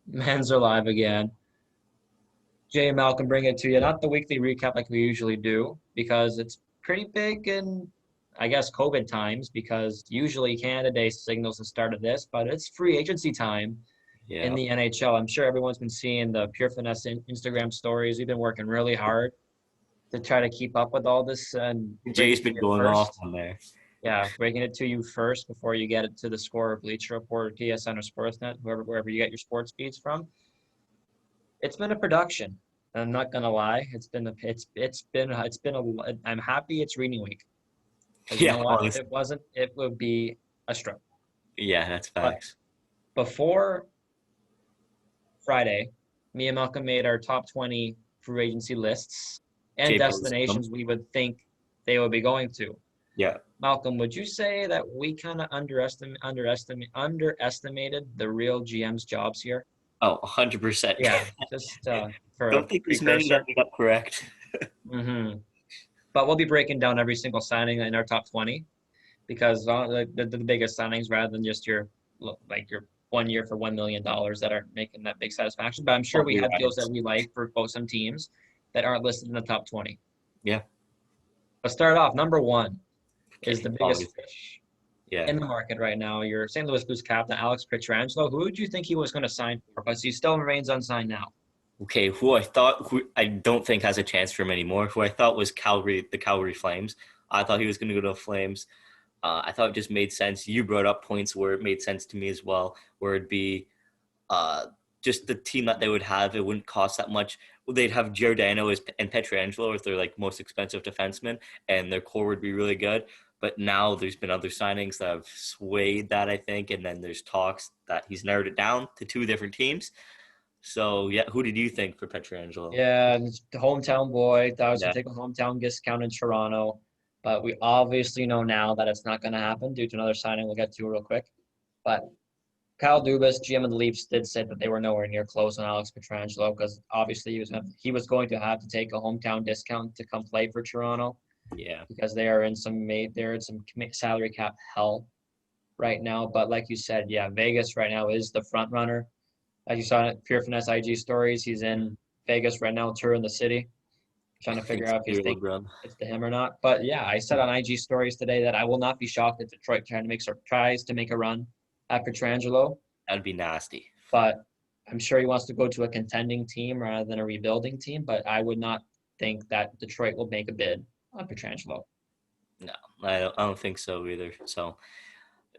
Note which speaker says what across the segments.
Speaker 1: Men's are live again. Jay and Malcolm bring it to you. Not the weekly recap like we usually do, because it's pretty big in, I guess, COVID times, because usually Canada Day signals the start of this, but it's free agency time in
Speaker 2: Yeah.
Speaker 1: the NHL. I'm sure everyone's been seeing the Pure Finesse Instagram stories. We've been working really hard to try to keep up with all this and break
Speaker 2: Jay's
Speaker 1: it to
Speaker 2: been
Speaker 1: you
Speaker 2: going off
Speaker 1: first.
Speaker 2: on there.
Speaker 1: Yeah, breaking it to you first before you get it to the Score or Bleacher Report or TSN or Sportsnet, wherever you get your sports feeds from. It's been a production. I'm not gonna lie. I'm happy it's reading week because you
Speaker 2: Yeah,
Speaker 1: know what? If
Speaker 2: honestly.
Speaker 1: it wasn't, it would be a struggle.
Speaker 2: Yeah, that's
Speaker 1: But
Speaker 2: facts.
Speaker 1: before Friday, me and Malcolm made our top 20 free agency lists and
Speaker 2: Jay posted them.
Speaker 1: destinations we would think they would be going to.
Speaker 2: Yeah.
Speaker 1: Malcolm, would you say that we kind of underestimated the real GM's jobs here?
Speaker 2: Oh, 100%.
Speaker 1: Yeah, just for a
Speaker 2: Don't think there's many that
Speaker 1: precursor.
Speaker 2: we got correct.
Speaker 1: hmm But we'll be breaking down every single signing in our top 20 because the biggest signings rather than just your 1 year for $1 million that are making that big satisfaction. But I'm sure we
Speaker 2: Bobby
Speaker 1: have deals that
Speaker 2: Ryan's.
Speaker 1: we like for both some teams that aren't listed in the top 20.
Speaker 2: Yeah.
Speaker 1: Let's start off. Number one is
Speaker 2: Okay.
Speaker 1: the biggest
Speaker 2: Obviously.
Speaker 1: fish
Speaker 2: Yeah.
Speaker 1: in the market right now. Your St. Louis Blues captain, Alex Pietrangelo. Who would you think he was going to sign for? But he still remains unsigned now.
Speaker 2: Okay. Who I don't think has a chance for him anymore. Who I thought was the Calgary Flames. I thought he was going to go to the Flames. I thought it just made sense. You brought up points where it made sense to me as well, where it'd be uh, just the team that they would have. It wouldn't cost that much. They'd have Giordano and Pietrangelo as their like most expensive defensemen, and their core would be really good. But now there's been other signings that have swayed that, I think, and then there's talks that he's narrowed it down to two different teams. So yeah, who did you think for Pietrangelo?
Speaker 1: Yeah, and it's the hometown boy. Thought I was gonna
Speaker 2: Yeah,
Speaker 1: take a hometown discount in Toronto, but we obviously know now that it's not gonna happen due to another signing we'll get to real quick. But Kyle Dubas, GM of the Leafs, did say that they were nowhere near close on Alex Pietrangelo because obviously he was going to have to take a hometown discount to come play for Toronto
Speaker 2: yeah,
Speaker 1: because they're in some salary cap hell right now. But like you said, yeah, Vegas right now is the front runner. As you saw in Pure Finesse IG stories, he's in Vegas right now, touring the city, trying to figure
Speaker 2: it's
Speaker 1: out if he's
Speaker 2: clear
Speaker 1: thinking
Speaker 2: LeBron.
Speaker 1: it's to him or not. But yeah, I said on IG stories today that I will not be shocked if Detroit tries to make a run at Pietrangelo,
Speaker 2: That'd be nasty.
Speaker 1: but I'm sure he wants to go to a contending team rather than a rebuilding team. But I would not think that Detroit will make a bid on Pietrangelo.
Speaker 2: No, I don't think so either. So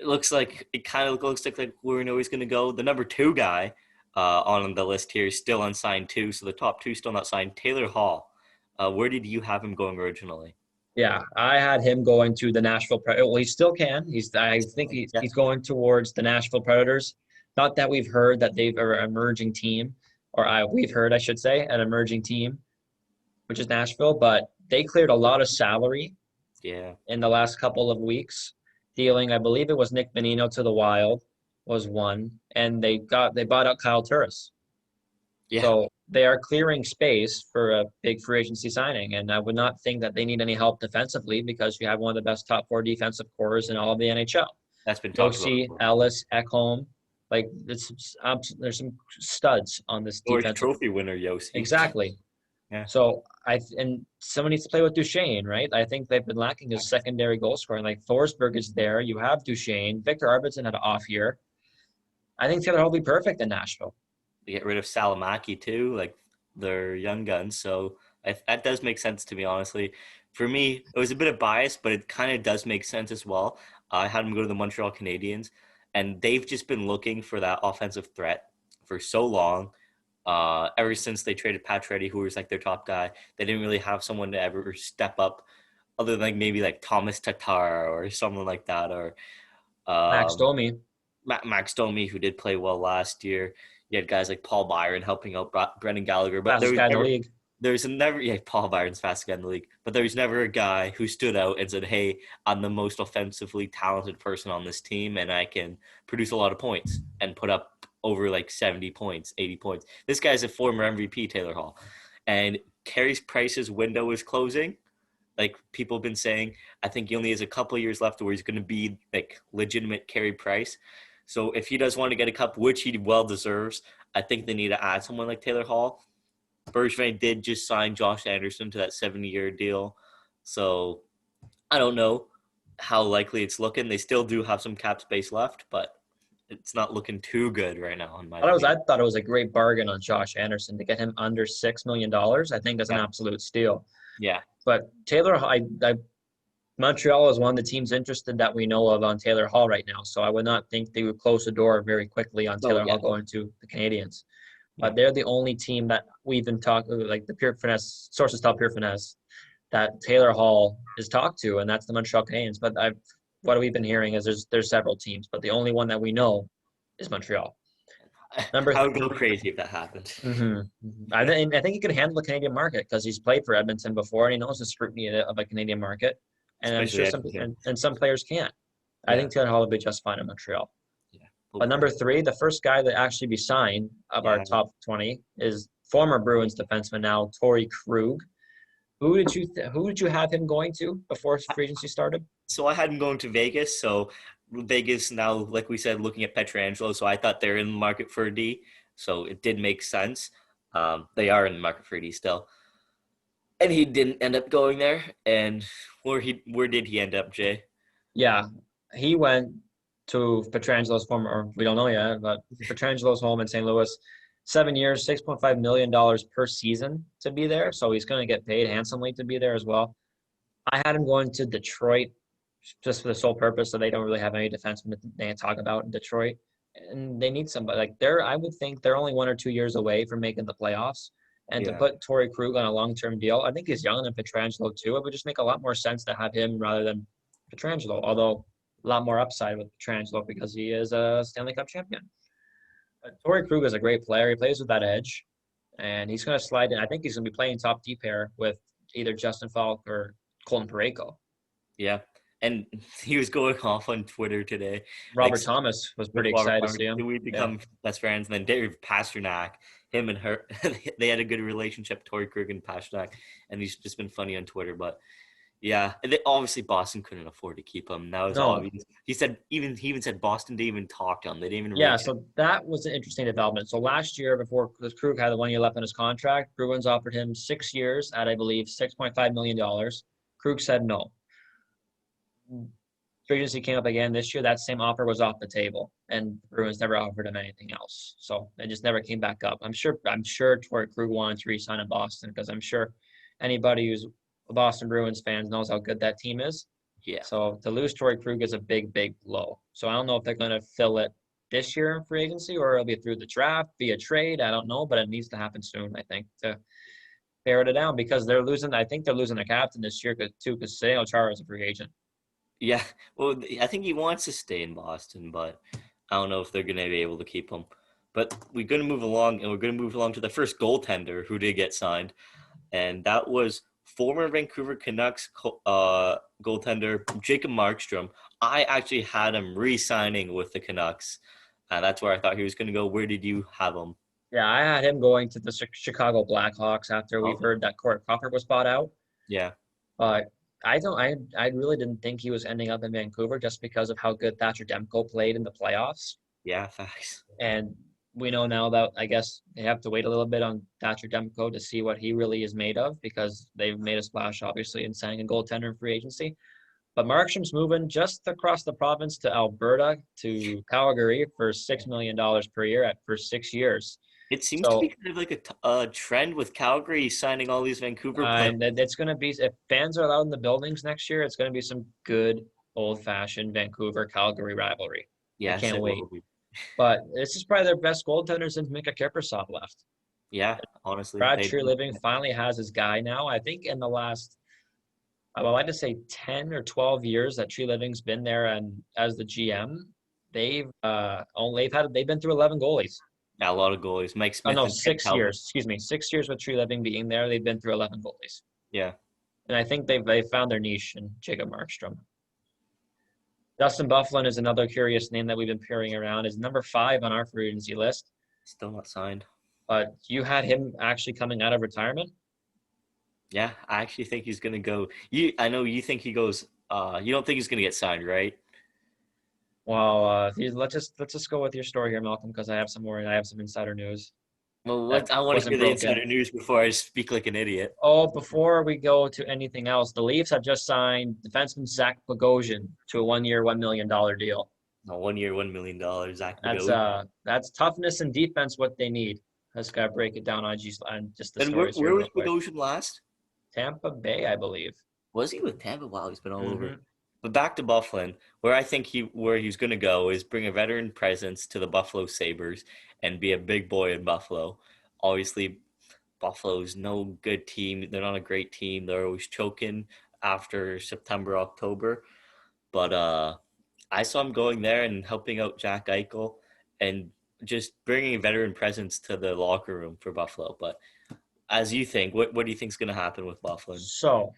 Speaker 2: it kind of looks like we know he's going to go. The number two guy on the list here is still unsigned too. So the top two still not signed. Taylor Hall. Where did you have him going originally?
Speaker 1: Yeah, I had him going to the Nashville Predators. Well, he still can. I think
Speaker 2: Yeah,
Speaker 1: he's going towards the Nashville Predators. Not that we've heard that they've are an emerging team, we've heard, I should say, an emerging team, which is Nashville. But they cleared a lot of salary
Speaker 2: yeah,
Speaker 1: in the last couple of weeks, dealing. I believe it was Nick Bonino to the Wild was one, and they bought out Kyle Turris.
Speaker 2: yeah.
Speaker 1: So they are clearing space for a big free agency signing. And I would not think that they need any help defensively because you have one of the best top four defensive cores in all of the NHL.
Speaker 2: That's been talked about
Speaker 1: Josie,
Speaker 2: before.
Speaker 1: Ellis, Ekholm, like there's some studs on this
Speaker 2: Norris
Speaker 1: defensive.
Speaker 2: Trophy winner Yossi.
Speaker 1: Exactly.
Speaker 2: Yeah,
Speaker 1: So and someone needs to play with Duchesne, right? I think they've been lacking his secondary goal scoring. Like Forsberg is there. You have Duchesne. Victor Arvidsson had an off year. I think Taylor will be perfect in Nashville.
Speaker 2: they get rid of Salamaki too, like their young guns. So that does make sense to me, honestly. For me, it was a bit of bias, but it kind of does make sense as well. I had him go to the Montreal Canadiens, and they've just been looking for that offensive threat for so long. Ever since they traded Pacioretty, who was like their top guy, they didn't really have someone to ever step up, other than like maybe like Thomas Tatar or someone like that, or
Speaker 1: Max
Speaker 2: um,
Speaker 1: Domi,
Speaker 2: Max Domi, who did play well last year. You had guys like Paul Byron helping out Brendan Gallagher, but
Speaker 1: fastest guy in the league.
Speaker 2: Paul Byron's fastest guy in the league, but there was never a guy who stood out and said, "Hey, I'm the most offensively talented person on this team, and I can produce a lot of points and put up over like 70 points, 80 points." This guy's a former MVP, Taylor Hall, and Carey Price's window is closing. Like people have been saying, I think he only has a couple of years left where he's going to be like legitimate Carey Price. So if he does want to get a cup, which he well deserves, I think they need to add someone like Taylor Hall. Bergevin did just sign Josh Anderson to that 70-year deal. So I don't know how likely it's looking. They still do have some cap space left, but it's not looking too good right now, in my
Speaker 1: I
Speaker 2: opinion.
Speaker 1: thought it was a great bargain on Josh Anderson to get him under $6 million. I think that's an
Speaker 2: Yeah.
Speaker 1: absolute steal.
Speaker 2: Yeah.
Speaker 1: But Taylor, Montreal is one of the teams interested that we know of on Taylor Hall right now. So I would not think they would close the door very quickly on
Speaker 2: Oh,
Speaker 1: Taylor
Speaker 2: yeah.
Speaker 1: Hall going to the Canadiens.
Speaker 2: Yeah.
Speaker 1: But they're the only team that we've been talking, like the Pure Finesse sources tell Pure Finesse that Taylor Hall is talked to, and that's the Montreal Canadiens. But what we've been hearing is there's several teams, but the only one that we know is Montreal. Number
Speaker 2: I would
Speaker 1: three.
Speaker 2: go crazy if that happened.
Speaker 1: I think he could handle the Canadian market because he's played for Edmonton before and he knows the scrutiny of a Canadian market. And I'm
Speaker 2: Especially
Speaker 1: sure
Speaker 2: Edmonton.
Speaker 1: some players can't. I
Speaker 2: Yeah.
Speaker 1: think Taylor Hall will be just fine in Montreal.
Speaker 2: Yeah.
Speaker 1: But number three, the first guy that actually be signed of our
Speaker 2: Yeah.
Speaker 1: top 20 is former Bruins defenseman now Torrey Krug. Who did you have him going to before free agency started?
Speaker 2: So I had him going to Vegas. So Vegas now, like we said, looking at Pietrangelo. So I thought they're in the market for a D. So it did make sense. They are in the market for a D still. And he didn't end up going there. And where did he end up, Jay?
Speaker 1: Yeah, he went to Petrangelo's former, or we don't know yet, but Petrangelo's home in St. Louis. 7 years, $6.5 million per season to be there. So he's going to get paid handsomely to be there as well. I had him going to Detroit just for the sole purpose that they don't really have any defensemen that they can talk about in Detroit. And they need somebody like I would think they're only 1 or 2 years away from making the playoffs. And to
Speaker 2: Yeah.
Speaker 1: put Torrey Krug on a long-term deal, I think he's younger than Pietrangelo too. It would just make a lot more sense to have him rather than Pietrangelo, although a lot more upside with Pietrangelo because he is a Stanley Cup champion. But Torrey Krug is a great player. He plays with that edge, and he's going to slide in. I think he's going to be playing top D pair with either Justin Falk or Colton Parayko.
Speaker 2: Yeah. And he was going off on Twitter today.
Speaker 1: Robert Thomas was pretty excited to see him.
Speaker 2: We become best friends. And then Dave Pasternak, him and her, they had a good relationship, Torrey Krug and Pasternak. And he's just been funny on Twitter. But yeah, obviously Boston couldn't afford to keep him. That was obvious. He even said Boston didn't even talk to him. They didn't even.
Speaker 1: Yeah, so that was an interesting development. So last year, before Krug had the 1 year left on his contract, Bruins offered him 6 years at, I believe, $6.5 million. Krug said no. Free agency came up again this year. That same offer was off the table, and Bruins never offered him anything else. So it just never came back up. I'm sure Torrey Krug wanted to re-sign in Boston because I'm sure anybody who's a Boston Bruins fan knows how good that team is.
Speaker 2: Yeah.
Speaker 1: So to lose Torrey Krug is a big, big blow. So I don't know if they're going to fill it this year in free agency or it'll be through the draft, via trade. I don't know, but it needs to happen soon, I think, to pare it down because they're losing. I think they're losing their captain this year too because Zdeno Chara is a free agent.
Speaker 2: Yeah, well, I think he wants to stay in Boston, but I don't know if they're going to be able to keep him. But we're going to move along, and we're going to move along to the first goaltender who did get signed, and that was former Vancouver Canucks goaltender Jacob Markstrom. I actually had him re-signing with the Canucks. That's where I thought he was going to go. Where did you have him?
Speaker 1: Yeah, I had him going to the Chicago Blackhawks after we've heard that Corey Crawford was bought out.
Speaker 2: Yeah.
Speaker 1: But I really didn't think he was ending up in Vancouver just because of how good Thatcher Demko played in the playoffs.
Speaker 2: Yeah, facts.
Speaker 1: And we know now that I guess they have to wait a little bit on Thatcher Demko to see what he really is made of because they've made a splash, obviously, in signing a goaltender in free agency. But Markstrom's moving just across the province to Alberta, to Calgary for $6 million per year for 6 years.
Speaker 2: It seems to be kind of like a trend with Calgary signing all these Vancouver players.
Speaker 1: And it's going to be, if fans are allowed in the buildings next year, it's going to be some good old-fashioned Vancouver-Calgary rivalry.
Speaker 2: Yeah,
Speaker 1: I can't wait. But this is probably their best goaltender since Mika Kiprusoff left.
Speaker 2: Yeah, honestly.
Speaker 1: Brad Treliving finally has his guy now. I think in the last, I would like to say 10 or 12 years that Treliving's been there and as the GM, they've been through 11 goalies.
Speaker 2: Yeah, a lot of goalies. Mike Smith.
Speaker 1: Oh, no, 6 years. Excuse me. 6 years with Treliving being there. They've been through 11 goalies.
Speaker 2: Yeah.
Speaker 1: And I think they found their niche in Jacob Markstrom. Dustin Byfuglien is another curious name that we've been peering around. Is number 5 on our free agency list.
Speaker 2: Still not signed.
Speaker 1: But you had him actually coming out of retirement?
Speaker 2: Yeah, I actually think he's going to go. I know you think he goes. You don't think he's going to get signed, right?
Speaker 1: Well, let's just go with your story here, Malcolm, because I have some insider news
Speaker 2: Well,
Speaker 1: that
Speaker 2: I want to
Speaker 1: wasn't
Speaker 2: hear the
Speaker 1: broken.
Speaker 2: insider news before I speak like an idiot.
Speaker 1: Oh, before we go to anything else, the Leafs have just signed defenseman Zach Bogosian to a 1 year, $1 million deal.
Speaker 2: No, 1 year, $1 million, Zach
Speaker 1: That's
Speaker 2: Bago.
Speaker 1: toughness and defense what they need. Let's gotta break it down on just the
Speaker 2: And
Speaker 1: stories here
Speaker 2: where was
Speaker 1: real quick.
Speaker 2: Bogosian last?
Speaker 1: Tampa Bay, I believe.
Speaker 2: Was he with Tampa? Wow, he's been all over.
Speaker 1: Hmm.
Speaker 2: But back to Buffalo, where I think where he's going to go is bring a veteran presence to the Buffalo Sabres and be a big boy in Buffalo. Obviously, Buffalo's no good team. They're not a great team. They're always choking after September, October. But I saw him going there and helping out Jack Eichel and just bringing a veteran presence to the locker room for Buffalo. But as you think, what do you think is going to happen with Buffalo?
Speaker 1: So,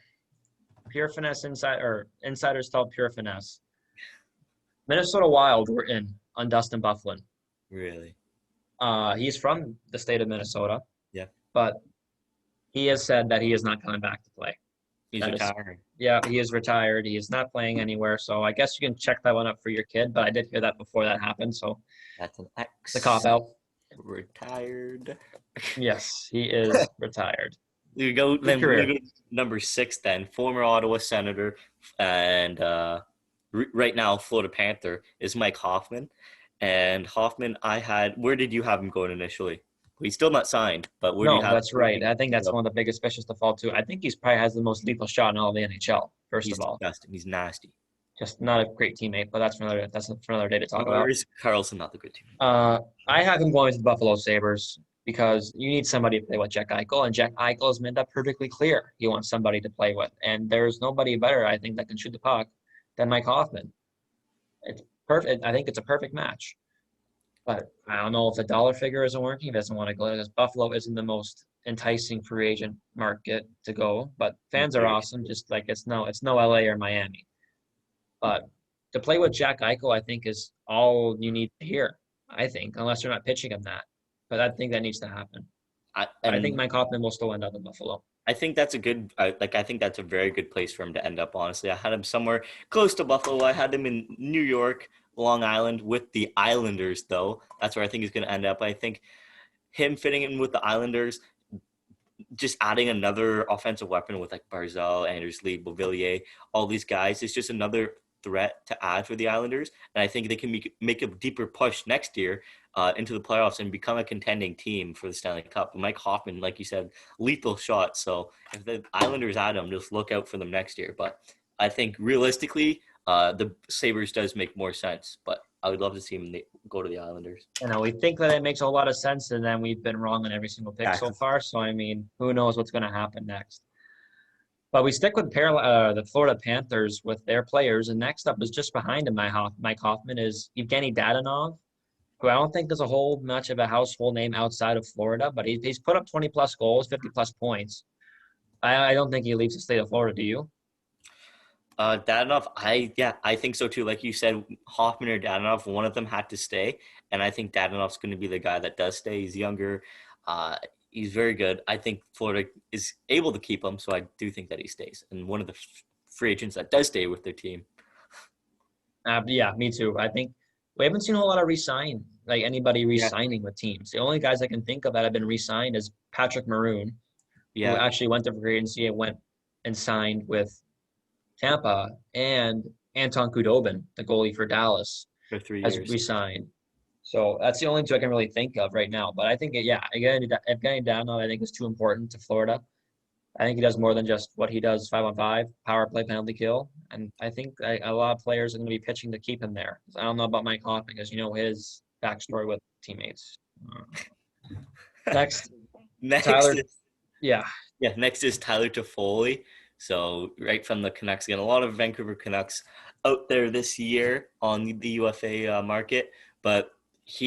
Speaker 1: pure finesse insiders tell pure finesse. Minnesota Wild were in on Dustin Byfuglien.
Speaker 2: Really?
Speaker 1: He's from the state of Minnesota,
Speaker 2: Yeah.
Speaker 1: but he has said that he is not coming back to play.
Speaker 2: He's
Speaker 1: That is,
Speaker 2: retiring.
Speaker 1: yeah, he is retired. He is not playing anywhere. So I guess you can check that one up for your kid. But I did hear that before that happened. So
Speaker 2: That's an
Speaker 1: the cop
Speaker 2: X.
Speaker 1: out.
Speaker 2: Retired.
Speaker 1: Yes, he is retired.
Speaker 2: We go
Speaker 1: Good
Speaker 2: then. We're gonna
Speaker 1: career.
Speaker 2: go to number 6. Then former Ottawa Senator and right now Florida Panther is Mike Hoffman. And Hoffman, where did you have him going initially? He's still not signed, but where do you
Speaker 1: No,
Speaker 2: have?
Speaker 1: that's right. I think that's one of the biggest fishes to fall to. I think he's probably has the most lethal shot in all of the NHL. First
Speaker 2: He's
Speaker 1: of all,
Speaker 2: disgusting. He's nasty.
Speaker 1: just not a great teammate. But that's for another day to talk
Speaker 2: Or
Speaker 1: about.
Speaker 2: is Carlson not the good team?
Speaker 1: Uh, I have him going to the Buffalo Sabres because you need somebody to play with Jack Eichel, and Jack Eichel has made that perfectly clear. He wants somebody to play with, and there's nobody better, I think, that can shoot the puck than Mike Hoffman. It's perfect. I think it's a perfect match. But I don't know if the dollar figure isn't working. He doesn't want to go because Buffalo isn't the most enticing free agent market to go. But fans are
Speaker 2: Very
Speaker 1: awesome. Just like it's no LA or Miami. But to play with Jack Eichel, I think is all you need to hear. I think, unless you're not pitching him that. But I think that needs to happen. But I think
Speaker 2: And
Speaker 1: Mike Hoffman will still end up in Buffalo.
Speaker 2: I think that's a good, I think that's a very good place for him to end up. Honestly, I had him somewhere close to Buffalo. I had him in New York, Long Island, with the Islanders. Though that's where I think he's going to end up. I think him fitting in with the Islanders, just adding another offensive weapon with like Barzal, Anders Lee, Beauvillier, all these guys is just another threat to add for the Islanders. And I think they can make a deeper push next year into the playoffs and become a contending team for the Stanley Cup. Mike Hoffman, like you said, lethal shot. So if the Islanders add him, just look out for them next year. But I think realistically, the Sabres does make more sense. But I would love to see him go to the Islanders.
Speaker 1: We think that it makes a lot of sense, and then we've been wrong on every single pick so far. So, I mean, who knows what's going to happen next. But we stick with the Florida Panthers with their players, and next up is just behind him, Mike Hoffman, is Evgeny Dadonov, who I don't think is a whole much of a household name outside of Florida, but he's put up 20-plus goals, 50-plus points. I don't think he leaves the state of Florida, do you?
Speaker 2: Dadonov, I think so too. Like you said, Hoffman or Dadonov, one of them had to stay, and I think Dadonov's going to be the guy that does stay. He's younger, he's very good. I think Florida is able to keep him, so I do think that he stays. And one of the free agents that does stay with their team.
Speaker 1: Yeah, me too. I think we haven't seen a whole lot of anybody re-signing with teams. The only guys I can think of that have been re-signed is Patrick Maroon, who actually went to free agency and went and signed with Tampa, and Anton Khudobin, the goalie for Dallas,
Speaker 2: For 3
Speaker 1: has
Speaker 2: years.
Speaker 1: re-signed. So that's the only two I can really think of right now. But I think, again, Evgeny Dadonov, I think, is too important to Florida. I think he does more than just what he does 5-on-5, power play, penalty kill. And I think a lot of players are going to be pitching to keep him there. I don't know about Mike Hoffman because you know his backstory with teammates. Next,
Speaker 2: Next
Speaker 1: Tyler.
Speaker 2: is,
Speaker 1: Yeah.
Speaker 2: next is Tyler Toffoli. So right from the Canucks, again, a lot of Vancouver Canucks out there this year on the UFA market, but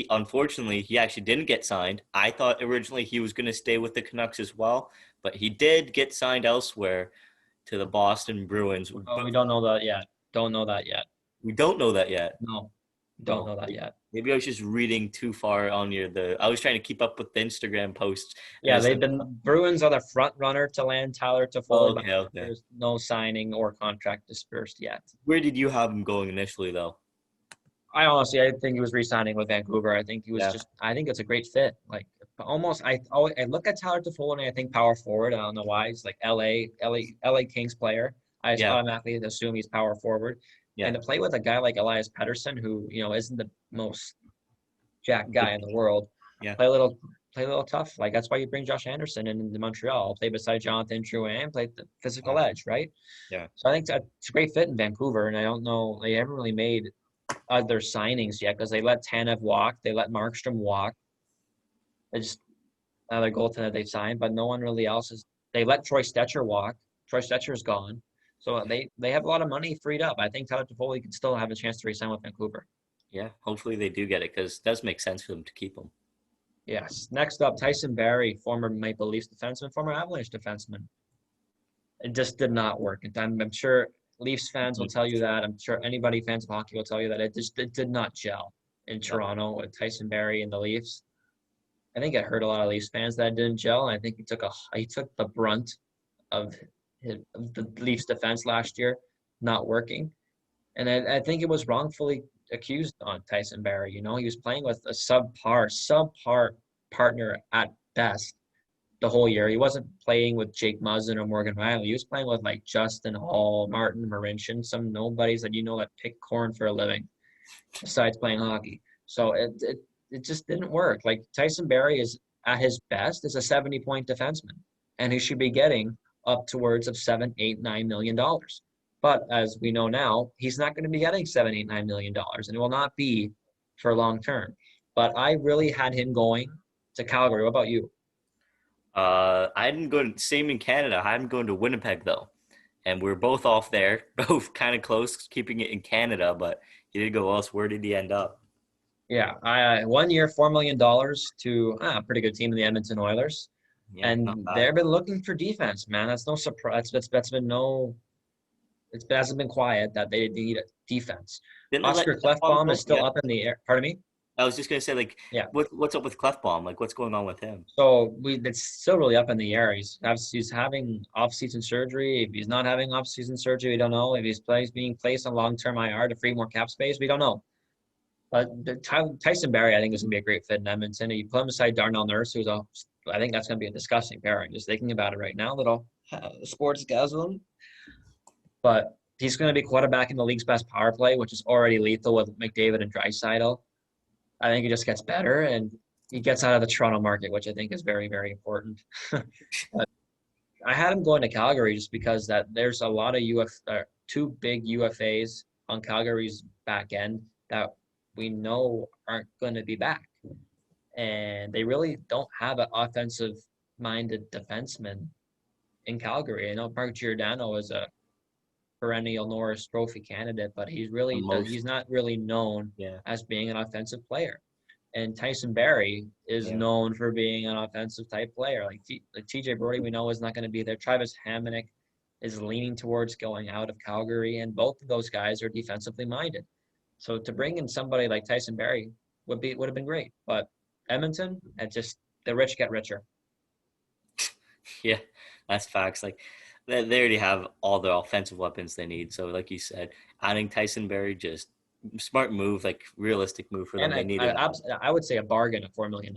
Speaker 2: unfortunately he actually didn't get signed. I thought originally he was going to stay with the Canucks as well, but he did get signed elsewhere to the Boston Bruins.
Speaker 1: Oh, we don't know that yet. Don't know that yet.
Speaker 2: We don't know that yet.
Speaker 1: No, don't know that yet.
Speaker 2: Maybe I was just reading too far on I was trying to keep up with the Instagram posts.
Speaker 1: Yeah, Bruins are the front runner to land Tyler Toffoli, but
Speaker 2: Okay.
Speaker 1: there's no signing or contract dispersed yet.
Speaker 2: Where did you have him going initially, though?
Speaker 1: I think he was re-signing with Vancouver. I think he was
Speaker 2: Yeah,
Speaker 1: just. I think it's a great fit. Like almost, I look at Tyler Toffoli and I think power forward. I don't know why. He's like LA Kings player. I just
Speaker 2: yeah,
Speaker 1: automatically assume he's power forward.
Speaker 2: yeah.
Speaker 1: And to play with a guy like Elias Pettersson, who isn't the most jack
Speaker 2: But,
Speaker 1: guy in the world,
Speaker 2: yeah,
Speaker 1: play a little play a little tough. Like that's why you bring Josh Anderson into Montreal. Play beside Jonathan Drouin, play the physical edge, right?
Speaker 2: yeah,
Speaker 1: So I think it's a great fit in Vancouver. And I don't know, they haven't really made other signings yet because they let Tanev walk, they let Markstrom walk. They just another goaltender they signed, but no one really else is. They let Troy Stetcher walk. Troy Stetcher's gone, so they have a lot of money freed up. I think Tyler Toffoli can still have a chance to resign with Vancouver.
Speaker 2: yeah. Hopefully they do get it because it does make sense for them to keep him.
Speaker 1: Yes. Next up, Tyson Barrie, former Maple Leafs defenseman, former Avalanche defenseman. It just did not work. And I'm sure Leafs fans will
Speaker 2: Mhm.
Speaker 1: tell you that. I'm sure anybody fans of hockey will tell you that it did not gel in
Speaker 2: Yeah,
Speaker 1: Toronto with Tyson Barrie and the Leafs. I think it hurt a lot of Leafs fans that it didn't gel. And I think he took the brunt of, of the Leafs defense last year not working. And I think it was wrongfully accused on Tyson Barrie. He was playing with a subpar partner at best the whole year. He wasn't playing with Jake Muzzin or Morgan Riley. He was playing with like Justin Hall, Martin Marincin, some nobodies that pick corn for a living besides playing hockey. So it just didn't work. Like Tyson Barrie is at his best is a 70-point defenseman, and he should be getting up towards of 7, 8, $9 million. But as we know now, he's not going to be getting 7, 8, $9 million, and it will not be for long term. But I really had him going to Calgary. What about you?
Speaker 2: I didn't go to same in Canada. I didn't go to Winnipeg though, and we're both off there, both kind of close, keeping it in Canada. But he did go else. Where did he end up?
Speaker 1: Yeah, I 1 year, $4 million to a pretty good team in the Edmonton Oilers,
Speaker 2: Yeah, not
Speaker 1: and
Speaker 2: bad.
Speaker 1: they've been looking for defense. Man, that's no surprise. That's been no. It hasn't been quiet that they need a defense.
Speaker 2: Didn't they let
Speaker 1: Oscar
Speaker 2: Clefbaum
Speaker 1: Clefbaum is
Speaker 2: go?
Speaker 1: still
Speaker 2: Yeah,
Speaker 1: up in the air. Pardon me.
Speaker 2: I was just gonna say like,
Speaker 1: Yeah.
Speaker 2: what's up with Clefbaum? Like, what's going on with him?
Speaker 1: So it's still really up in the air. He's having off-season surgery. If he's not having off-season surgery, we don't know. If he's being placed on long-term IR to free more cap space, we don't know. But Tyson Barrie, I think, is going to be a great fit in Edmonton. You put him beside Darnell Nurse, I think that's going to be a disgusting pairing. Just thinking about it right now, little sports gasm. But he's going to be quarterback in the league's best power play, which is already lethal with McDavid and Draisaitl. I think it just gets better, and he gets out of the Toronto market, which I think is very, very important. But I had him going to Calgary just because that there's a lot of two big UFAs on Calgary's back end that we know aren't going to be back, and they really don't have an offensive-minded defenseman in Calgary. I know Mark Giordano is a perennial Norris Trophy candidate, but
Speaker 2: The
Speaker 1: he's
Speaker 2: most.
Speaker 1: not really known
Speaker 2: Yeah,
Speaker 1: as being an offensive player. And Tyson Barrie is
Speaker 2: yeah,
Speaker 1: known for being an offensive type player. Like TJ Brody, we know is not going to be there. Travis Hamonic is leaning towards going out of Calgary, and both of those guys are defensively minded. So to bring in somebody like Tyson Barrie would have been great. But Edmonton, the rich get richer.
Speaker 2: yeah. That's facts. Like, they already have all the offensive weapons they need. So, like you said, adding Tyson Berry, just smart move, like realistic move for them.
Speaker 1: And
Speaker 2: They needed that.
Speaker 1: I would say a bargain of $4 million.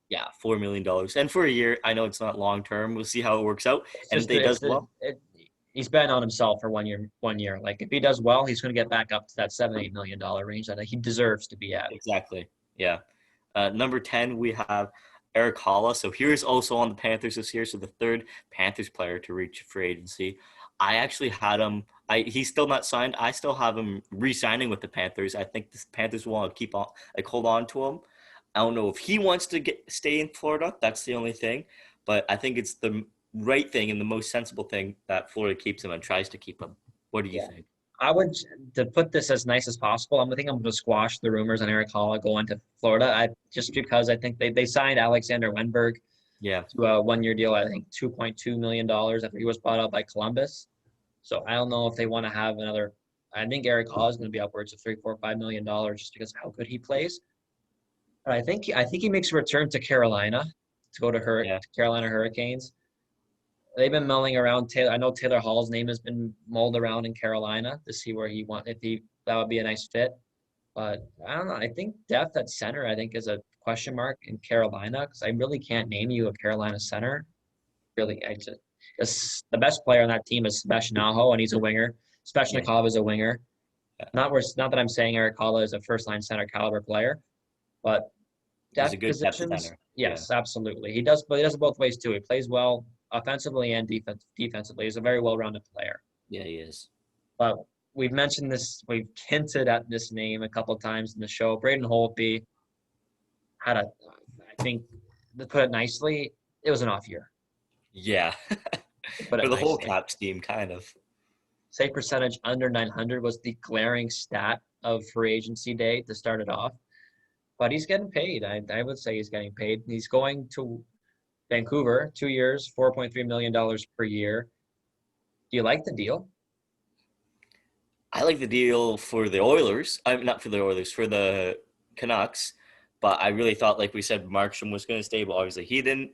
Speaker 2: Yeah, $4 million, and for a year. I know it's not long term. We'll see how it works out,
Speaker 1: It's
Speaker 2: and if
Speaker 1: just
Speaker 2: they does well,
Speaker 1: he's betting on himself for 1 year. 1 year, like if he does well, he's going to get back up to that $7-8 million range that he deserves to be at.
Speaker 2: exactly. Yeah. Number 10, we have Eric Holla. So here's also on the Panthers this year. So the third Panthers player to reach free agency. I actually had him. He's still not signed. I still have him re-signing with the Panthers. I think the Panthers want to keep on, like, hold on to him. I don't know if he wants to stay in Florida. That's the only thing. But I think it's the right thing and the most sensible thing that Florida keeps him and tries to keep him. What do you
Speaker 1: Yeah,
Speaker 2: think?
Speaker 1: I would to put this as nice as possible. I'm going to squash the rumors on Eric Holla going to Florida. Just because I think they signed Alexander Wenberg
Speaker 2: Yeah.
Speaker 1: to a 1 year deal. I think $2.2 million after he was bought out by Columbus. So I don't know if they want to have another. I think Eric Holla is going to be upwards of $3, $4, $5 million just because of how good he plays. But I think he makes a return to Carolina to go
Speaker 2: Yeah.
Speaker 1: to Carolina Hurricanes. They've been mulling around Taylor. I know Taylor Hall's name has been mulled around in Carolina to see where he want if he that would be a nice fit. But I don't know. I think depth at center, I think, is a question mark in Carolina because I really can't name you a Carolina center. Really, the best player on that team is Sebastian Aho, and he's a winger.
Speaker 2: Yeah,
Speaker 1: Svechnikov is a winger.
Speaker 2: yeah.
Speaker 1: Not that I'm saying Eric Holla is a first line center caliber player, but
Speaker 2: He's a
Speaker 1: depth
Speaker 2: good depth
Speaker 1: positions,
Speaker 2: center. Yeah,
Speaker 1: yes, absolutely. He does, but he does it both ways too. He plays well offensively and defensively. He's a very well-rounded player.
Speaker 2: yeah, he is.
Speaker 1: But we've mentioned this, we've hinted at this name a couple of times in the show. Braden Holtby had I think, to put it nicely, it was an off year.
Speaker 2: Yeah,
Speaker 1: To put
Speaker 2: for
Speaker 1: it
Speaker 2: the whole
Speaker 1: nicely.
Speaker 2: Caps team, kind of.
Speaker 1: Save percentage under 900 was the glaring stat of free agency day to start it off. But he's getting paid. I would say he's getting paid. He's going to Vancouver, 2 years, $4.3 million per year. Do you like the deal?
Speaker 2: I like the deal for the Oilers. I'm not for the Oilers, for the Canucks. But I really thought, like we said, Markstrom was going to stay, but obviously he didn't.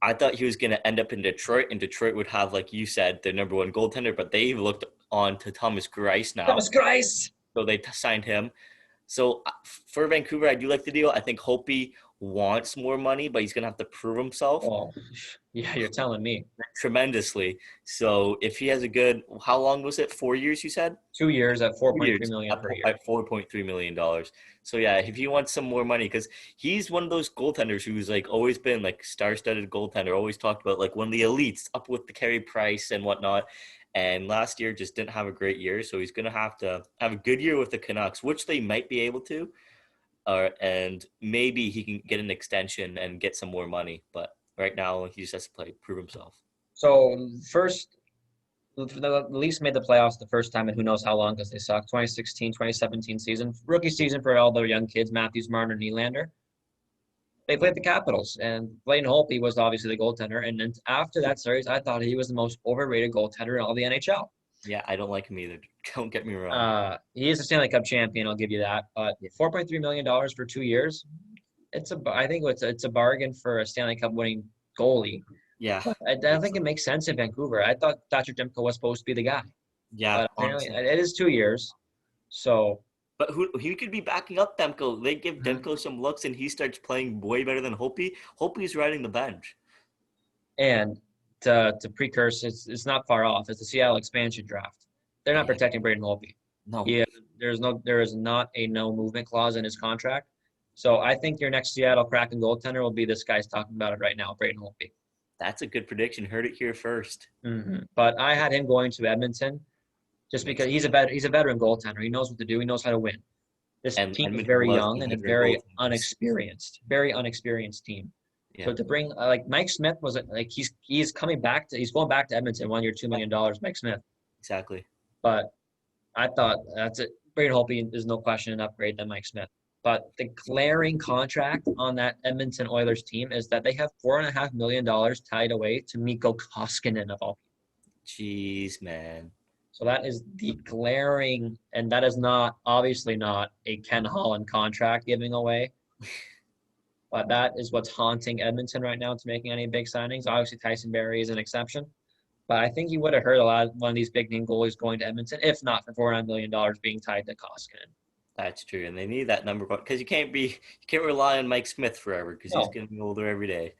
Speaker 2: I thought he was going to end up in Detroit, and Detroit would have, like you said, their number one goaltender. But they looked on to Thomas Greiss now,
Speaker 1: Thomas Greiss.
Speaker 2: so they signed him. So for Vancouver, I do like the deal. I think Hopi wants more money, but he's going to have to prove himself
Speaker 1: Oh, yeah, you're telling me.
Speaker 2: tremendously. So if he has a good, how long was it? 4 years, you said?
Speaker 1: 2 years at 4.3
Speaker 2: Years
Speaker 1: million per year.
Speaker 2: at $4.3 million. So yeah, if he wants some more money, because he's one of those goaltenders who's like always been like star-studded goaltender, always talked about like one of the elites, up with the Carey Price and whatnot. And last year just didn't have a great year, so he's gonna have to have a good year with the Canucks, which they might be able to. And maybe he can get an extension and get some more money. But right now, he just has to prove himself.
Speaker 1: So first, the Leafs made the playoffs the first time in who knows how long because they sucked. 2016, 2017 season. Rookie season for all the young kids, Matthews, Marner, Nylander. They played the Capitals, and Blaine Holtby was obviously the goaltender. And then after that series, I thought he was the most overrated goaltender in all the NHL.
Speaker 2: Yeah, I don't like him either. Don't get me wrong.
Speaker 1: He is a Stanley Cup champion. I'll give you that. But $4.3 million for 2 years, I think it's a bargain for a Stanley Cup winning goalie.
Speaker 2: Yeah,
Speaker 1: But I don't think it makes sense in Vancouver. I thought Thatcher Demko was supposed to be the guy,
Speaker 2: yeah,
Speaker 1: but apparently
Speaker 2: honestly.
Speaker 1: it is 2 years. So,
Speaker 2: But who could be backing up Demko? They give
Speaker 1: Mhm.
Speaker 2: Demko some looks, and he starts playing way better than Hopi. Hopi's riding the bench.
Speaker 1: and to precursor, it's not far off. It's the Seattle expansion draft. They're not
Speaker 2: Yeah,
Speaker 1: protecting Braden Holtby.
Speaker 2: no,
Speaker 1: Yeah, there is not a no movement clause in his contract. So I think your next Seattle Kraken goaltender will be this guy's talking about it right now, Braden Holtby.
Speaker 2: that's a good prediction. Heard it here first.
Speaker 1: But I had him going to Edmonton just
Speaker 2: Makes
Speaker 1: because he's a veteran goaltender. He knows what to do. He knows how to win. This
Speaker 2: and
Speaker 1: team is
Speaker 2: Edmonton
Speaker 1: very
Speaker 2: loves
Speaker 1: young and it's
Speaker 2: veteran goaltenders.
Speaker 1: very unexperienced team.
Speaker 2: Yeah,
Speaker 1: So to bring like Mike Smith was like he's going back to Edmonton 1 year $2 million, Mike Smith.
Speaker 2: exactly.
Speaker 1: But I thought that's it. Braden Holtby is no question an upgrade than Mike Smith. But the glaring contract on that Edmonton Oilers team is that they have $4.5 million tied away to Mikko Koskinen of all people.
Speaker 2: Jeez, man.
Speaker 1: So that is the glaring, and that is not obviously not a Ken Holland contract giving away. But that is what's haunting Edmonton right now to making any big signings. Obviously, Tyson Barrie is an exception. But I think you would have heard one of these big name goalies going to Edmonton, if not for $4.9 million being tied to Koskinen.
Speaker 2: That's true, and they need that number one because you can't rely on Mike Smith forever because he's
Speaker 1: No.
Speaker 2: getting older every day.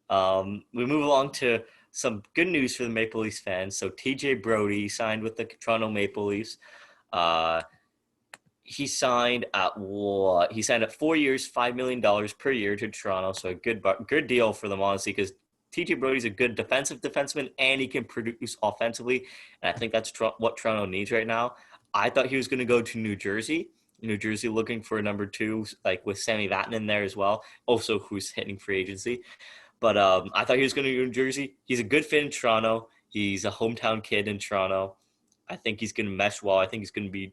Speaker 2: We move along to some good news for the Maple Leafs fans. So TJ Brody signed with the Toronto Maple Leafs. He signed at what? He signed at 4 years, $5 million per year to Toronto. So a good deal for them, honestly, because TJ Brody's a good defensive defenseman and he can produce offensively. And I think that's what Toronto needs right now. I thought he was going to go to New Jersey. New Jersey looking for a number two, like with Sammy Vatanen there as well, also who's hitting free agency. But I thought he was going to go to New Jersey. He's a good fit in Toronto. He's a hometown kid in Toronto. I think he's going to mesh well. I think he's going to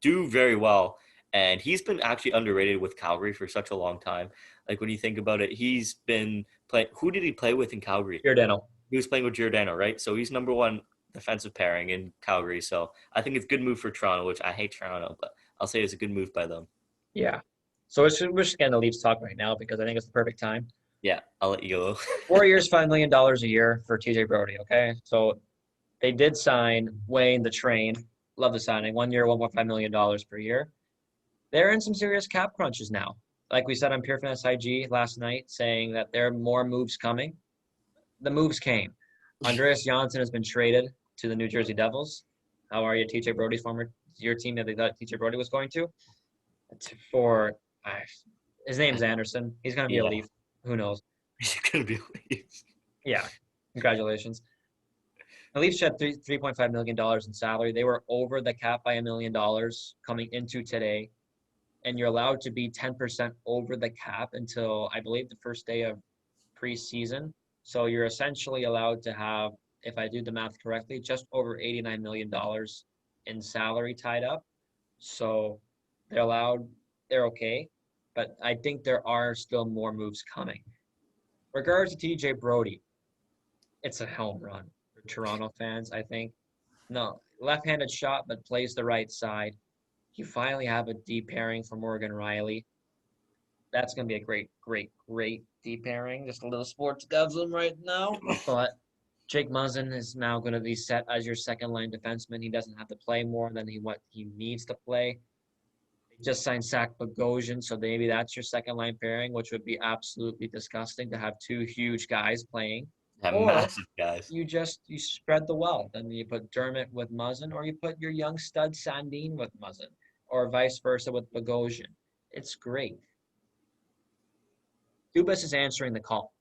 Speaker 2: do very well. And he's been actually underrated with Calgary for such a long time. Like when you think about it, he's been playing. Who did he play with in Calgary?
Speaker 1: Giordano.
Speaker 2: He was playing with Giordano, right? So he's number one defensive pairing in Calgary. So I think it's a good move for Toronto, which I hate Toronto, but I'll say it's a good move by them.
Speaker 1: Yeah. So we're just getting the Leafs talk right now because I think it's the perfect time.
Speaker 2: Yeah, I'll let you go.
Speaker 1: 4 years, $5 million a year for TJ Brody. Okay. So they did sign Wayne the Train. Love the signing. 1 year, $1.5 million per year. they're in some serious cap crunches now. Like we said on Pure Finesse IG last night, saying that there are more moves coming. The moves came. Andreas Janssen has been traded to the New Jersey Devils. How are you, TJ Brody's your team that they thought TJ Brody was going to? For his name's Anderson. He's going to be a
Speaker 2: Yeah.
Speaker 1: Leaf. Who knows?
Speaker 2: He's going to be Leafs.
Speaker 1: Yeah. Congratulations. The Leafs had $3.5 million in salary. They were over the cap by $1 million coming into today. And you're allowed to be 10% over the cap until, I believe, the first day of preseason. So you're essentially allowed to have, if I do the math correctly, just over $89 million in salary tied up. So they're okay. But I think there are still more moves coming. Regards to TJ Brody, it's a home run for Toronto fans, I think. No, left-handed shot, but plays the right side. You finally have a deep pairing for Morgan Riley. That's going to be a great, great, great deep pairing. Just a little sports guzzling right now. But Jake Muzzin is now going to be set as your second-line defenseman. He doesn't have to play more than what he needs to play. They just signed Zach Bogosian, so maybe that's your second-line pairing, which would be absolutely disgusting to have two huge guys playing.
Speaker 2: Yeah,
Speaker 1: Or
Speaker 2: massive guys.
Speaker 1: you spread the wealth, and you put Dermott with Muzzin, or you put your young stud Sandin with Muzzin, or vice versa with Bogosian. It's great. Dubas is answering the call,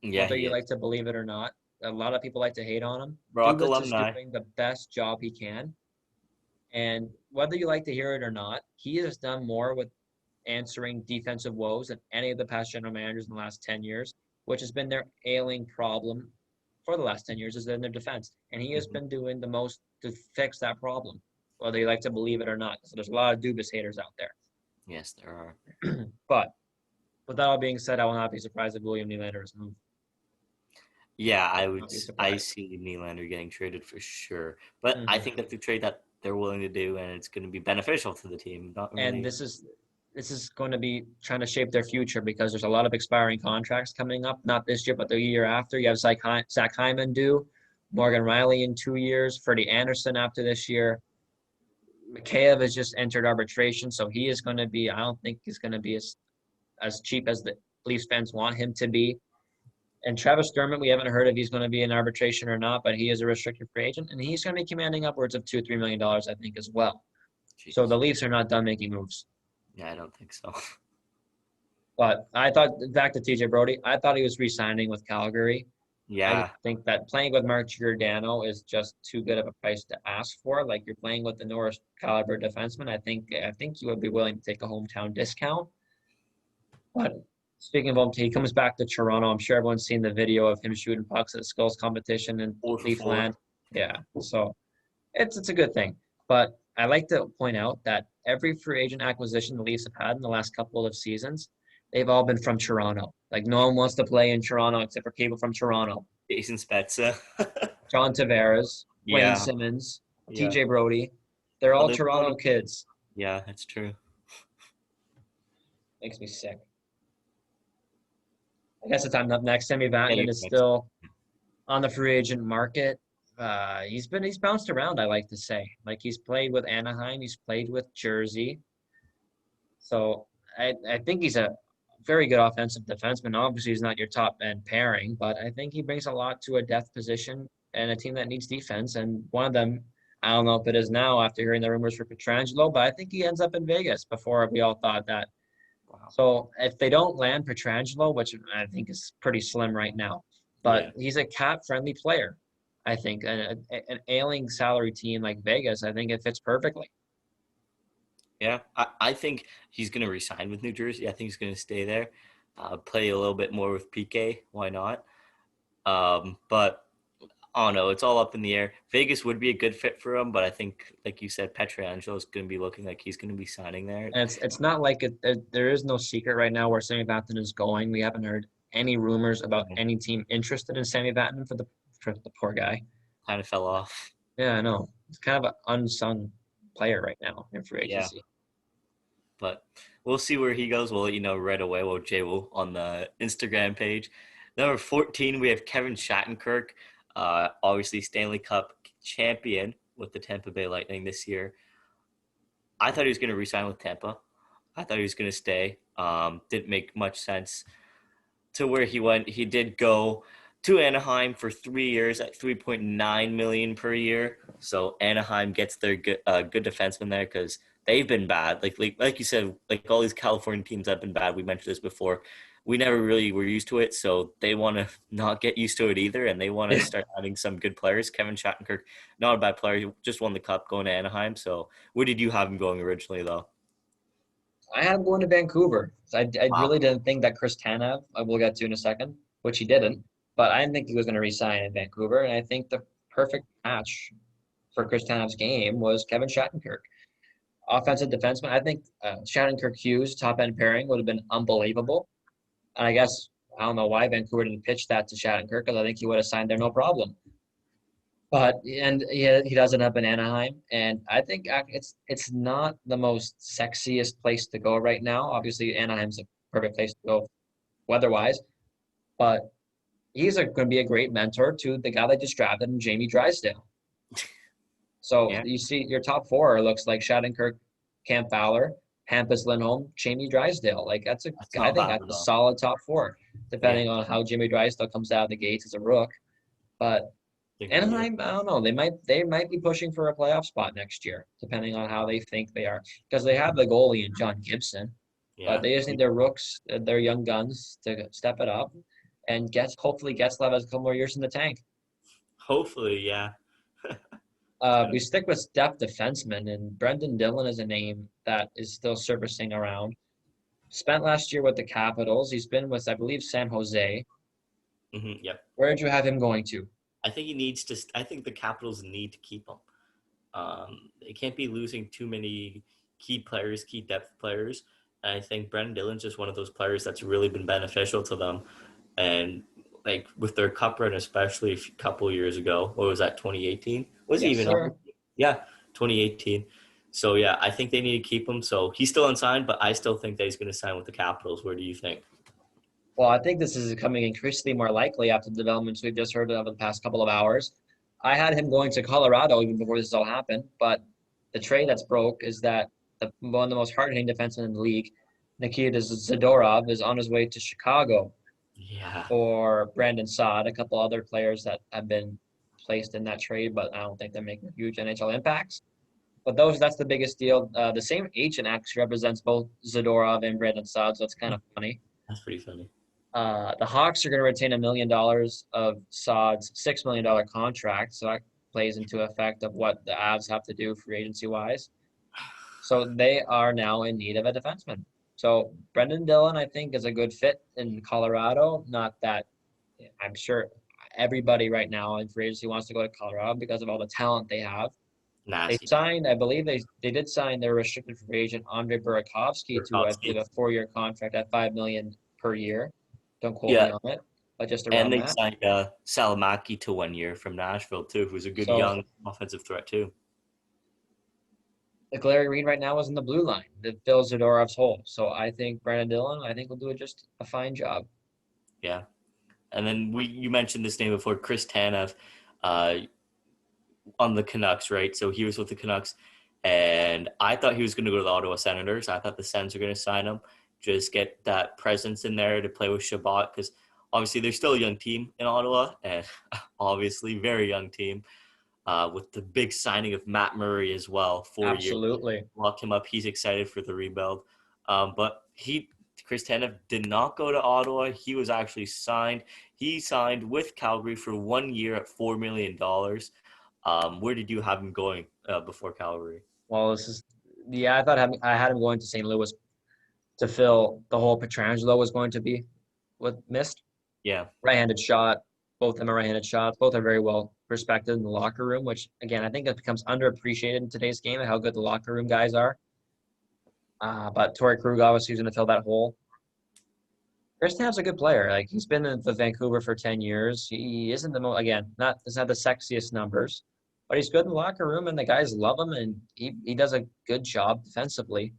Speaker 2: Yeah,
Speaker 1: whether
Speaker 2: he
Speaker 1: you
Speaker 2: is.
Speaker 1: like to believe it or not. A lot of people like to hate on him.
Speaker 2: Rock
Speaker 1: Dubas is
Speaker 2: alumni.
Speaker 1: doing the best job he can, and whether you like to hear it or not, he has done more with answering defensive woes than any of the past general managers in the last 10 years, which has been their ailing problem for the last 10 years is in their defense. And he has been doing the most to fix that problem, whether you like to believe it or not. So there's a lot of Dubas haters out there.
Speaker 2: Yes, there are.
Speaker 1: But with that all being said, I will not be surprised if William Nylander is moved.
Speaker 2: Yeah,
Speaker 1: Not be
Speaker 2: I
Speaker 1: surprised.
Speaker 2: see Nylander getting traded for sure. But I
Speaker 1: Mm-hmm.
Speaker 2: think that's the trade that they're willing to do, and it's going to be beneficial to the team. Not
Speaker 1: And
Speaker 2: really.
Speaker 1: this is going to be trying to shape their future because there's a lot of expiring contracts coming up, not this year, but the year after. You have Zach Hyman due, Morgan Riley in 2 years, Freddie Anderson after this year. Mikheyev has just entered arbitration, so he is going to be, I don't think he's going to be as cheap as the Leafs fans want him to be. And Travis Dermott, we haven't heard if he's going to be in arbitration or not, but he is a restricted free agent, and he's going to be commanding upwards of $2 or $3 million, I think, as well.
Speaker 2: Jeez.
Speaker 1: So the Leafs are not done making moves.
Speaker 2: Yeah, I don't think so.
Speaker 1: But I thought, back to TJ Brody, I thought he was re-signing with Calgary. I
Speaker 2: Yeah,
Speaker 1: just think that playing with Mark Giordano is just too good of a price to ask for. Like you're playing with the Norris caliber defenseman. I think you would be willing to take a hometown discount. But speaking of home, he comes back to Toronto. I'm sure everyone's seen the video of him shooting pucks at the Skulls competition in
Speaker 2: 4-for-4.
Speaker 1: Leafland. Yeah, so it's a good thing. But I like to point out that every free agent acquisition the Leafs have had in the last couple of seasons, they've all been from Toronto. Like no one wants to play in Toronto except for people from Toronto.
Speaker 2: Jason Spezza.
Speaker 1: John Tavares, Wayne
Speaker 2: Yeah,
Speaker 1: Simmons,
Speaker 2: yeah.
Speaker 1: TJ Brody. They're all
Speaker 2: There's a lot
Speaker 1: Toronto
Speaker 2: of-
Speaker 1: kids.
Speaker 2: Yeah, that's true.
Speaker 1: Makes me sick. I guess the time up next. Semi
Speaker 2: Yeah,
Speaker 1: Vatanen
Speaker 2: you're
Speaker 1: is
Speaker 2: next.
Speaker 1: still on the free agent market. He's bounced around, I like to say. Like he's played with Anaheim, he's played with Jersey. So I think he's a very good offensive defenseman. Obviously, he's not your top end pairing, but I think he brings a lot to a depth position and a team that needs defense. And one of them, I don't know if it is now after hearing the rumors for Pietrangelo, but I think he ends up in Vegas before we all thought that.
Speaker 2: Wow.
Speaker 1: So if they don't land Pietrangelo, which I think is pretty slim right now, but he's a cap-friendly player, I think. An ailing salary team like Vegas, I think it fits perfectly.
Speaker 2: Yeah, I think he's going to resign with New Jersey. I think he's going to stay there, play a little bit more with PK. Why not? But I don't know. It's all up in the air. Vegas would be a good fit for him, but I think, like you said, Pietrangelo is going to be looking like he's going to be signing there.
Speaker 1: And it's not like there is no secret right now where Sami Vatanen is going. We haven't heard any rumors about any team interested in Sami Vatanen for the poor guy.
Speaker 2: Kind of fell off.
Speaker 1: Yeah, I know. He's kind of an unsung player right now in free agency.
Speaker 2: Yeah. But we'll see where he goes. We'll let you know right away. Well, Jay will on the Instagram page. Number 14, we have Kevin Shattenkirk, obviously Stanley Cup champion with the Tampa Bay Lightning this year. I thought he was going to re-sign with Tampa. I thought he was going to stay. Didn't make much sense to where he went. He did go to Anaheim for 3 years at 3.9 million per year. So Anaheim gets their good defenseman there because they've been bad. Like you said, like all these California teams have been bad. We mentioned this before. We never really were used to it, so they want to not get used to it either, and they want to start adding some good players. Kevin Shattenkirk, not a bad player. He just won the cup going to Anaheim. So where did you have him going originally, though?
Speaker 1: I had him going to Vancouver. I
Speaker 2: Wow.
Speaker 1: really didn't think that Chris Tanev, we'll get to in a second, which he didn't, but I didn't think he was going to resign in Vancouver. And I think the perfect match for Chris Tanev's game was Kevin Shattenkirk. Offensive defenseman, I think Shattenkirk Hughes, top end pairing, would have been unbelievable. And I guess, I don't know why Vancouver didn't pitch that to Shattenkirk because I think he would have signed there no problem. But and he does end up in Anaheim, and I think it's not the most sexiest place to go right now. Obviously, Anaheim's a perfect place to go weather-wise, but he's going to be a great mentor to the guy they just drafted, Jamie Drysdale. So
Speaker 2: Yeah,
Speaker 1: you see, your top four looks like Shattenkirk, Cam Fowler, Hampus Lindholm, Jamie Drysdale. Like
Speaker 2: that's
Speaker 1: I
Speaker 2: not
Speaker 1: think
Speaker 2: bad
Speaker 1: that's
Speaker 2: at
Speaker 1: a
Speaker 2: all.
Speaker 1: solid top four,
Speaker 2: Yeah,
Speaker 1: depending on how Jimmy Drysdale comes out of the gates as a rook. But
Speaker 2: think about it.
Speaker 1: Anaheim, I don't know. They might be pushing for a playoff spot next year, depending on how they think they are, because they have the goalie in John Gibson, but
Speaker 2: Yeah,
Speaker 1: they just need their rooks, their young guns to step it up, and hopefully Getzlaf has a couple more years in the tank.
Speaker 2: hopefully, yeah.
Speaker 1: We stick with depth defensemen, and Brendan Dillon is a name that is still surfacing around. Spent last year with the Capitals. He's been with, I believe, San Jose.
Speaker 2: Yep.
Speaker 1: Where did you have him going to?
Speaker 2: I think he needs to. I think the Capitals need to keep him. They can't be losing too many key players, key depth players. And I think Brendan Dillon's just one of those players that's really been beneficial to them. And like with their cup run, especially a couple years ago, what was that, 2018? Was he
Speaker 1: Yes,
Speaker 2: even on?
Speaker 1: sir.
Speaker 2: Yeah, 2018. So yeah, I think they need to keep him. So he's still unsigned, but I still think that he's going to sign with the Capitals. Where do you think?
Speaker 1: Well, I think this is becoming increasingly more likely after the developments we've just heard of in the past couple of hours. I had him going to Colorado even before this all happened, but the trade that's broke is that one of the most hard-hitting defensemen in the league, Nikita Zadorov, is on his way to Chicago
Speaker 2: Yeah,
Speaker 1: for Brandon Saad, a couple other players that have been placed in that trade, but I don't think they're making huge NHL impacts. But that's the biggest deal. The same agent actually represents both Zadorov and Brandon Saad, so it's kind of funny.
Speaker 2: that's pretty funny.
Speaker 1: The Hawks are going to retain $1 million of Saad's $6 million contract, so that plays into effect of what the Avs have to do free agency wise. So they are now in need of a defenseman. So Brendan Dillon, I think, is a good fit in Colorado. Not that I'm sure everybody right now in free agency wants to go to Colorado because of all the talent they have. They
Speaker 2: Nasty.
Speaker 1: signed, I believe they did sign their restricted free agent Andre Burakovsky to, I believe,
Speaker 2: Burakovsky.
Speaker 1: a 4-year contract at $5 million per year. Don't quote me
Speaker 2: Yeah,
Speaker 1: on it, but just
Speaker 2: and
Speaker 1: around
Speaker 2: they
Speaker 1: that.
Speaker 2: signed Salamaki to 1 year from Nashville too, who's a good
Speaker 1: So
Speaker 2: young offensive threat too.
Speaker 1: the Larry Reed right now is in the blue line that fills Zadorov's hole. So I think Brandon Dillon, I think will do just a fine job.
Speaker 2: Yeah, and then you mentioned this name before, Chris Tanev, uh, on the Canucks, right? So he was with the Canucks, and I thought he was going to go to the Ottawa Senators. I thought the Sens were going to sign him, just get that presence in there to play with Shabbat, because obviously they're still a young team in Ottawa, and obviously very young team. With the big signing of Matt Murray as well, 4 years.
Speaker 1: Absolutely.
Speaker 2: Lock him up. He's excited for the rebuild. But Chris Tanev did not go to Ottawa. He was actually signed. He signed with Calgary for 1 year at $4 million. Where did you have him going before Calgary?
Speaker 1: Well, yeah, I had him going to St. Louis to fill the hole Petrangelo was going to be with missed.
Speaker 2: Yeah,
Speaker 1: Right-handed shot. Both of them are right-handed shots. Both are very well respected in the locker room, which again I think it becomes underappreciated in today's game and how good the locker room guys are. But Torrey Krug obviously is going to fill that hole. Kristenhav's a good player. Like he's been in the Vancouver for 10 years. He isn't the most again, not doesn't have the sexiest numbers, but he's good in the locker room and the guys love him and he does a good job defensively.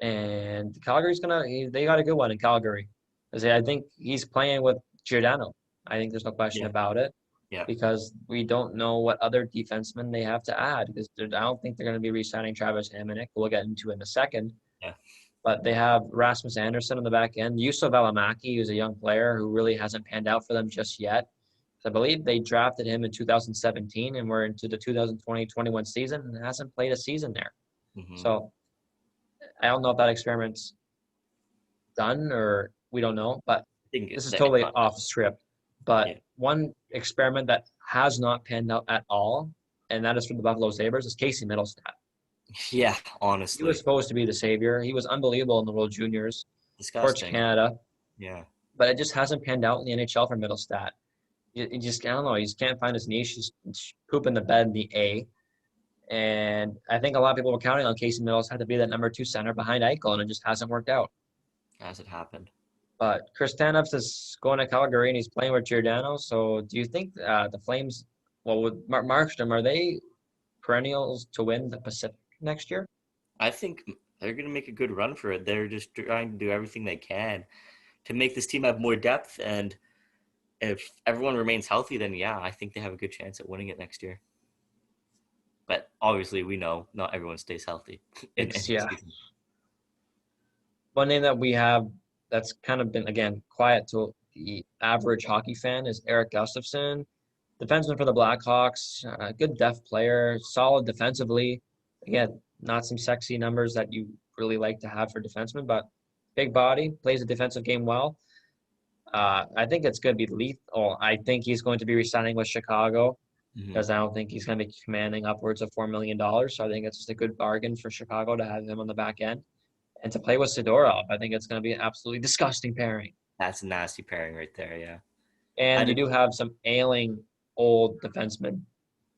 Speaker 1: And Calgary's they got a good one in Calgary. I think he's playing with Giordano. I think there's no question
Speaker 2: yeah,
Speaker 1: about it
Speaker 2: yeah,
Speaker 1: because we don't know what other defensemen they have to add because I don't think they're going to be re-signing Travis Hamonic. We'll get into it in a second.
Speaker 2: yeah.
Speaker 1: But they have Rasmus Anderson on the back end. Yusuf Alamaki, who's a young player who really hasn't panned out for them just yet. I believe they drafted him in 2017, and we're into the 2020-21 season, and hasn't played a season there.
Speaker 2: Mm-hmm.
Speaker 1: So I don't know if that experiment's done or we don't know, but
Speaker 2: I think
Speaker 1: this is
Speaker 2: that it's
Speaker 1: totally
Speaker 2: not
Speaker 1: off script. But
Speaker 2: yeah.
Speaker 1: one experiment that has not panned out at all, and that is for the Buffalo Sabres, is Casey Middlestat.
Speaker 2: Yeah,
Speaker 1: He was
Speaker 2: honestly.
Speaker 1: supposed to be the savior. He was unbelievable in the World Juniors, torched
Speaker 2: Disgusting.
Speaker 1: Canada,
Speaker 2: Yeah.
Speaker 1: but it just hasn't panned out in the NHL for Middlestat. You just, I don't know, he just can't find his niche. He's pooping the bed in the A. And I think a lot of people were counting on Casey Middlestat to be that number 2 center behind Eichel, and it just hasn't worked out.
Speaker 2: As it happened.
Speaker 1: But Chris Tanev is going to Calgary, and he's playing with Giordano. So do you think the Flames, well, with Markstrom, are they perennials to win the Pacific next year?
Speaker 2: I think they're going to make a good run for it. They're just trying to do everything they can to make this team have more depth. And if everyone remains healthy, then yeah, I think they have a good chance at winning it next year. But obviously, we know not everyone stays healthy in any
Speaker 1: Yeah.
Speaker 2: season.
Speaker 1: One name that we have that's kind of been, again, quiet to the average hockey fan is Eric Gustafsson, defenseman for the Blackhawks, a good depth player, solid defensively. Again, not some sexy numbers that you really like to have for defensemen, but big body, plays the defensive game well. I think it's going to be lethal. I think he's going to be re-signing with Chicago because I don't think he's going to be commanding upwards of $4 million. So I think it's just a good bargain for Chicago to have him on the back end. And to play with Sidorov, I think it's going to be an absolutely disgusting pairing.
Speaker 2: That's a nasty pairing right there, yeah.
Speaker 1: And you do have some ailing old defensemen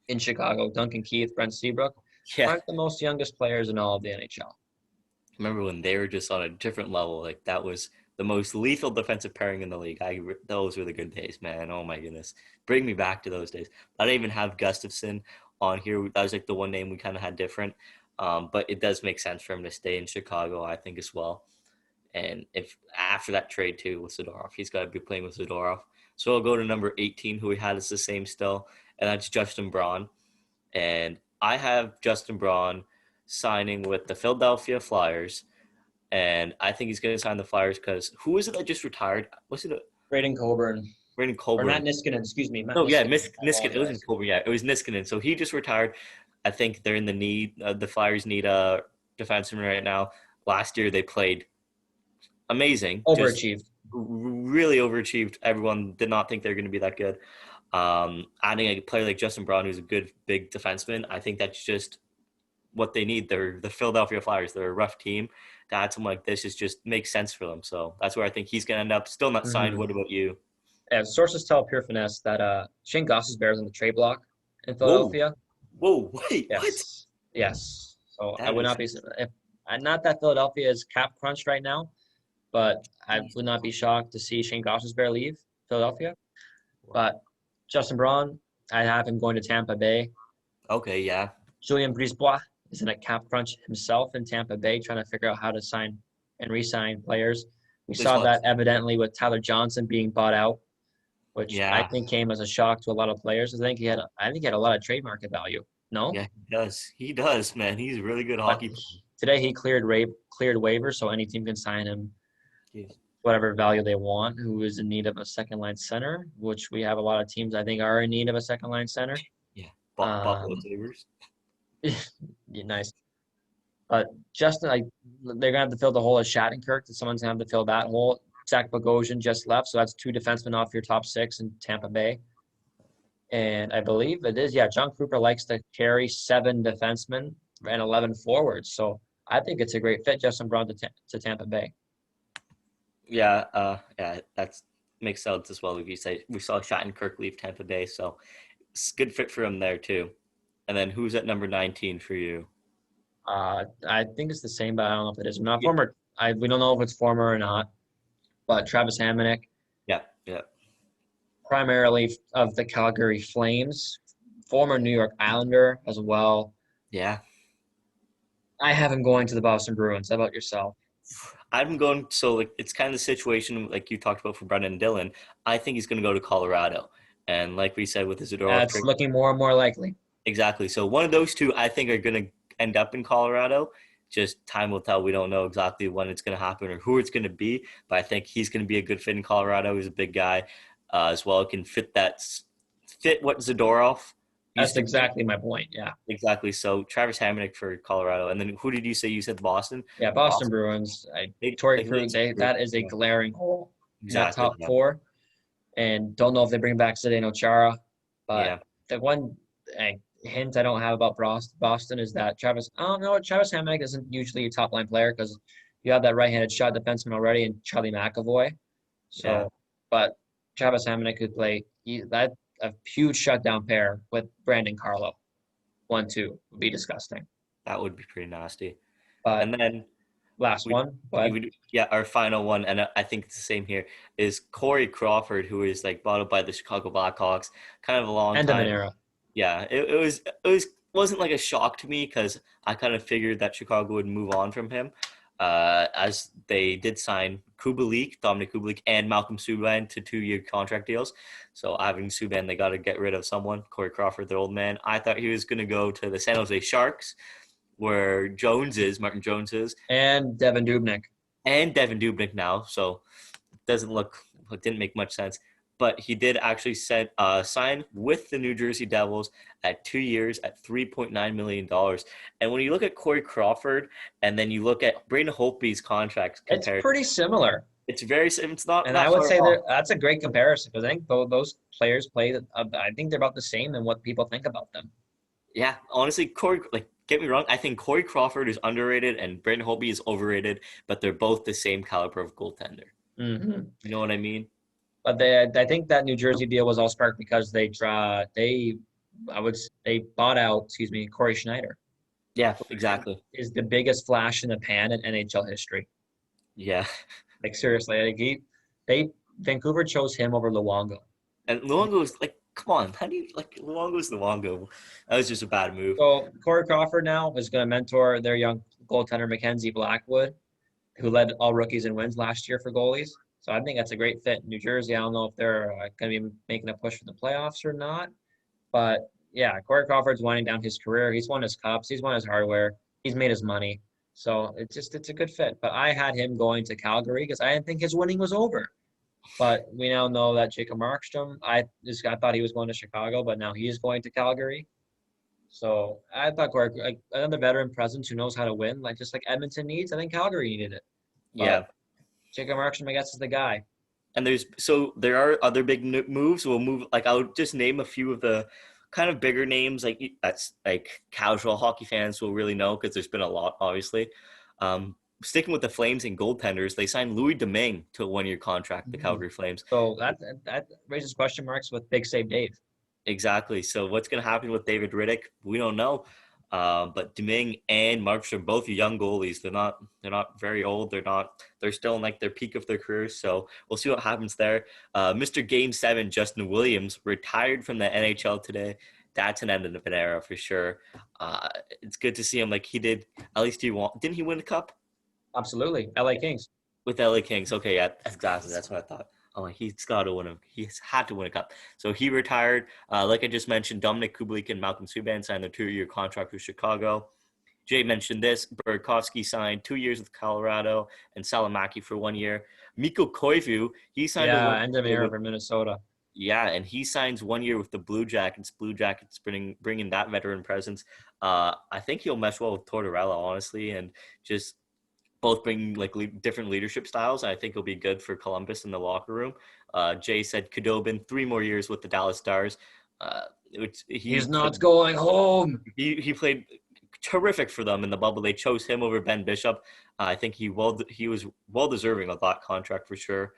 Speaker 1: in Chicago. Duncan Keith, Brent Seabrook
Speaker 2: Yeah.
Speaker 1: aren't the most youngest players in all of the NHL.
Speaker 2: Remember when they were just on a different level? Like that was the most lethal defensive pairing in the league. Those were the good days, man. Oh my goodness, bring me back to those days. I don't even have Gustafsson on here. That was like the one name we kind of had different. But it does make sense for him to stay in Chicago, I think, as well. And if after that trade too with Zadorov, he's got to be playing with Zadorov. So I'll go to number 18, who we had as the same still, and that's Justin Braun. And I have Justin Braun signing with the Philadelphia Flyers. And I think he's going to sign the Flyers because who is it that just retired? Was it
Speaker 1: Braden Coburn.
Speaker 2: Brandon
Speaker 1: Or
Speaker 2: Colburn?
Speaker 1: Matt Niskanen, excuse me.
Speaker 2: No, yeah,
Speaker 1: Niskanen.
Speaker 2: Niskanen. It wasn't Colburn. Yeah, it was Niskanen. So he just retired. I think they're in the need. The Flyers need a defenseman right now. Last year they played amazing.
Speaker 1: Overachieved.
Speaker 2: Just really overachieved. Everyone did not think they were going to be that good. Adding a player like Justin Braun, who's a good big defenseman, I think that's just what they need. They're the Philadelphia Flyers. They're a rough team. To add someone like this just makes sense for them. So that's where I think he's going to end up. Still not signed. What about you?
Speaker 1: Yeah, sources tell Pure Finesse that Shane Goss's Bears on the trade block in
Speaker 2: Whoa,
Speaker 1: Philadelphia.
Speaker 2: wait,
Speaker 1: Yes.
Speaker 2: what?
Speaker 1: Yes. So
Speaker 2: That
Speaker 1: I would
Speaker 2: is
Speaker 1: not be if not that Philadelphia is cap crunched right now, but I would not be shocked to see Shane Goss's Bear leave Philadelphia. But Justin Braun, I have him going to Tampa Bay.
Speaker 2: okay, yeah.
Speaker 1: Julien Brisebois is in a cap crunch himself in Tampa Bay, trying to figure out how to sign and re-sign players. We saw that evidently with Tyler Johnson being bought out, which I think came as a shock to a lot of players. I think he had a lot of trade market value. No?
Speaker 2: Yeah, he does. He does, man. He's a really good hockey player.
Speaker 1: Today he cleared waivers, so any team can sign him whatever value they want, who is in need of a second line center, which we have a lot of teams I think are in need of a second line center.
Speaker 2: Yeah. Buffalo Sabres.
Speaker 1: Yeah, nice. But Justin, they're gonna have to fill the hole of Shattenkirk. Someone's gonna have to fill that hole. Zach Bogosian just left, so that's 2 defensemen off your top 6 in Tampa Bay. And I believe it is, John Cooper likes to carry 7 defensemen and 11 forwards. So I think it's a great fit, Justin Braun to Tampa Bay.
Speaker 2: Yeah, that makes sense as well. We saw Shattenkirk leave Tampa Bay, so it's a good fit for him there too. And then who's at number 19 for you?
Speaker 1: I think it's the same, but I don't know if it is. Not former. We don't know if it's former or not. But Travis Hamonic.
Speaker 2: Yeah.
Speaker 1: Primarily of the Calgary Flames, former New York Islander as well.
Speaker 2: Yeah.
Speaker 1: I have him going to the Boston Bruins. How about yourself?
Speaker 2: I'm going. So it's kind of the situation like you talked about for Brendan Dillon. I think he's going to go to Colorado, and like we said with the Zadorov
Speaker 1: That's looking more and more likely.
Speaker 2: Exactly. So one of those two I think are going to end up in Colorado. Just time will tell. We don't know exactly when it's going to happen or who it's going to be, but I think he's going to be a good fit in Colorado. He's a big guy as well. Can fit what Zadorov used
Speaker 1: That's
Speaker 2: to be.
Speaker 1: exactly my point. Yeah.
Speaker 2: Exactly. So Travis Hamonic for Colorado, and then who did you say? You said Boston.
Speaker 1: Yeah, Boston
Speaker 2: Boston.
Speaker 1: Bruins.
Speaker 2: They
Speaker 1: Torrey
Speaker 2: like they
Speaker 1: Krug, that is a glaring hole in that
Speaker 2: exactly.
Speaker 1: top
Speaker 2: Yeah.
Speaker 1: four. And don't know if they bring back Zdeno Chara. But
Speaker 2: Yeah.
Speaker 1: the one hint I don't have about Boston is that I don't know, Travis Hamonic isn't usually a top line player because you have that right-handed shot defenseman already in Charlie McAvoy.
Speaker 2: Yeah.
Speaker 1: So, but Travis Hamonic could play that a huge shutdown pair with Brandon Carlo. 1-2 would be disgusting.
Speaker 2: That would be pretty nasty.
Speaker 1: But
Speaker 2: And then
Speaker 1: last one, but
Speaker 2: our final one, and I think it's the same here, is Corey Crawford, who is like brought up by the Chicago Blackhawks, kind of a long
Speaker 1: end of an
Speaker 2: time.
Speaker 1: era.
Speaker 2: Yeah, wasn't like a shock to me because I kind of figured that Chicago would move on from him, as they did sign Dominic Kubalik, and Malcolm Subban to 2-year contract deals. So having Subban, they got to get rid of someone. Corey Crawford, their old man. I thought he was going to go to the San Jose Sharks, where Martin Jones is,
Speaker 1: and Devin Dubnyk.
Speaker 2: and Devin Dubnyk now. So it didn't make much sense. But he did actually sign with the New Jersey Devils at 2 years at $3.9 million. And when you look at Corey Crawford and then you look at Braden Holtby's contract compared,
Speaker 1: It's pretty similar.
Speaker 2: It's not.
Speaker 1: And
Speaker 2: not
Speaker 1: I would
Speaker 2: far
Speaker 1: say
Speaker 2: off.
Speaker 1: that's a great comparison because I think those players play. I think they're about the same than what people think about them.
Speaker 2: Yeah, honestly, get me wrong, I think Corey Crawford is underrated and Braden Holtby is overrated, but they're both the same caliber of goaltender.
Speaker 1: Mm-hmm.
Speaker 2: You know what I mean?
Speaker 1: But I think that New Jersey deal was all sparked because they bought out, Corey Schneider.
Speaker 2: Yeah, exactly.
Speaker 1: Is the biggest flash in the pan in NHL history.
Speaker 2: Yeah.
Speaker 1: Like seriously, Vancouver chose him over Luongo.
Speaker 2: And Luongo was like, come on, how do you like Luongo's Luongo? That was just a bad move.
Speaker 1: So Corey Crawford now is going to mentor their young goaltender Mackenzie Blackwood, who led all rookies in wins last year for goalies. So I think that's a great fit. New Jersey, I don't know if they're going to be making a push for the playoffs or not. But, yeah, Corey Crawford's winding down his career. He's won his cups. He's won his hardware. He's made his money. So it's a good fit. But I had him going to Calgary because I didn't think his winning was over. But we now know that Jacob Markstrom, I thought he was going to Chicago, but now he is going to Calgary. So I thought another veteran presence who knows how to win, just like Edmonton needs. I think Calgary needed it. But
Speaker 2: Yeah.
Speaker 1: Jacob Markstrom, I guess, is the guy.
Speaker 2: And there are other big moves. We'll move, I'll just name a few of the kind of bigger names, that's like casual hockey fans will really know because there's been a lot, obviously. Sticking with the Flames and goaltenders, they signed Louis Domingue to a 1-year contract, the Calgary Flames.
Speaker 1: So that raises question marks with Big Save Dave.
Speaker 2: Exactly. So what's going to happen with David Riddick? We don't know. But Domingue and Markstrom, both young goalies. They're not very old. They're still in their peak of their careers. So we'll see what happens there. Mr. Game 7, Justin Williams, retired from the NHL today. That's an end of an era for sure. It's good to see him like he did. At least didn't he win the cup?
Speaker 1: Absolutely. LA Kings.
Speaker 2: With LA Kings. Okay, yeah, exactly. That's what I thought. Oh, he's got to win him. He's had to win a cup. So he retired. Like I just mentioned, Dominic Kubalik and Malcolm Subban signed their 2-year contract with Chicago. Jay mentioned this. Burakovsky signed 2 years with Colorado and Salamaki for 1 year. Mikko Koivu, he signed
Speaker 1: end of era for Minnesota.
Speaker 2: Yeah, and he signs 1 year with the Blue Jackets. Blue Jackets bringing that veteran presence. I think he'll mesh well with Tortorella, honestly, and just both bring different leadership styles. And I think it'll be good for Columbus in the locker room. Jay said Khudobin 3 more years with the Dallas Stars.
Speaker 1: He's not going home.
Speaker 2: He played terrific for them in the bubble. They chose him over Ben Bishop. I think he was well deserving of that contract for sure.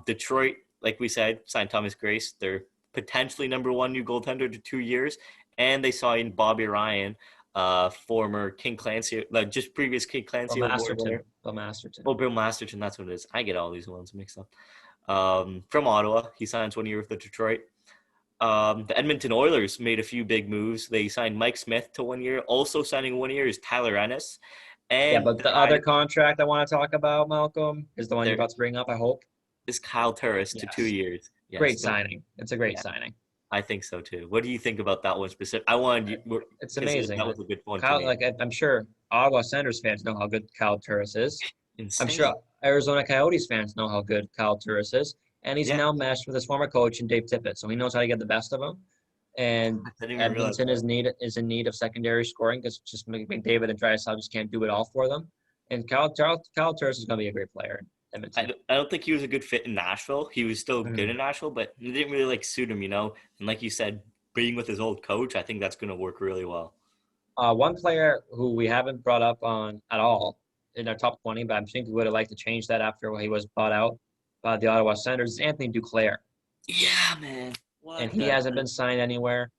Speaker 2: Detroit, like we said, signed Thomas Grace. They're potentially number 1 new goaltender to 2 years, and they signed Bobby Ryan, former King Clancy, just previous King Clancy award winner.
Speaker 1: Bill Masterton.
Speaker 2: Oh, Bill Masterton, that's what it is. I get all these ones mixed up. From Ottawa, he signs 1 year with the Detroit. The Edmonton Oilers made a few big moves. They signed Mike Smith to 1 year. Also signing 1 year is Tyler Ennis. And
Speaker 1: but the other contract I want to talk about, Malcolm, is the one you're about to bring up, I hope.
Speaker 2: Is Kyle Turris to 2 years.
Speaker 1: Yes, great signing. It's a great signing.
Speaker 2: I think so too. What do you think about that one specific? It's
Speaker 1: amazing.
Speaker 2: That was a good one.
Speaker 1: Kyle, I'm sure Ottawa Senators fans know how good Kyle Turris is. I'm
Speaker 2: Insane.
Speaker 1: sure Arizona Coyotes fans know how good Kyle Turris is. And he's
Speaker 2: Yeah,
Speaker 1: now meshed with his former coach and Dave Tippett, so he knows how to get the best of him. And
Speaker 2: I didn't even realize
Speaker 1: Edmonton
Speaker 2: that.
Speaker 1: is in need of secondary scoring because just McDavid and Draisaitl just can't do it all for them. And Kyle Turris is going to be a great player in Edmonton.
Speaker 2: I don't think he was a good fit in Nashville. He was still good
Speaker 1: Mhm.
Speaker 2: in Nashville, but it didn't really like suit him, you know. And like you said, being with his old coach, I think that's going to work really well.
Speaker 1: One player who we haven't brought up on at all in our top 20, but I think we would have liked to change that after he was bought out by the Ottawa Senators, is Anthony Duclair.
Speaker 2: Yeah, man.
Speaker 1: And
Speaker 2: What
Speaker 1: he
Speaker 2: the?
Speaker 1: hasn't been signed anywhere.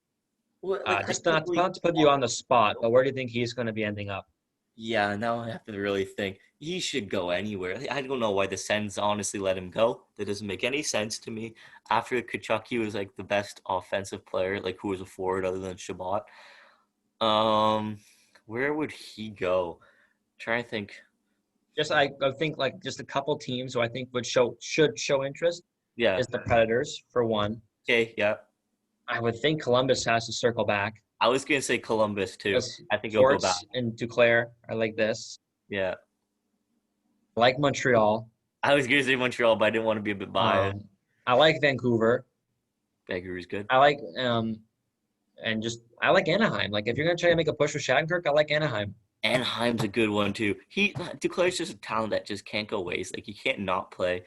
Speaker 2: What, like I
Speaker 1: Just
Speaker 2: can't believe.
Speaker 1: not to put you on the spot, but where do you think he's going to be ending up?
Speaker 2: Yeah, now I have to really think. He should go anywhere. I don't know why the Sens honestly let him go. That doesn't make any sense to me. After Kachuk, he was like the best offensive player, like who was a forward other than Shabbat. Um, where would he go? Trying to think.
Speaker 1: I think like just a couple teams who I think should show interest
Speaker 2: Yeah.
Speaker 1: is the Predators for one.
Speaker 2: Okay. Yeah.
Speaker 1: I would think Columbus has to circle back
Speaker 2: I was gonna say Columbus too.
Speaker 1: because
Speaker 2: I think he'll go back.
Speaker 1: Forts and Duclair are like this.
Speaker 2: Yeah.
Speaker 1: I like Montreal.
Speaker 2: I was gonna say Montreal, but I didn't want to be a bit biased.
Speaker 1: I like Vancouver.
Speaker 2: Vancouver's good.
Speaker 1: I like and just I like Anaheim. Like if you're gonna try to make a push for Shattenkirk, I like Anaheim.
Speaker 2: Anaheim's a good one too. He Duclair's just a talent that just can't go waste. Like he can't not play.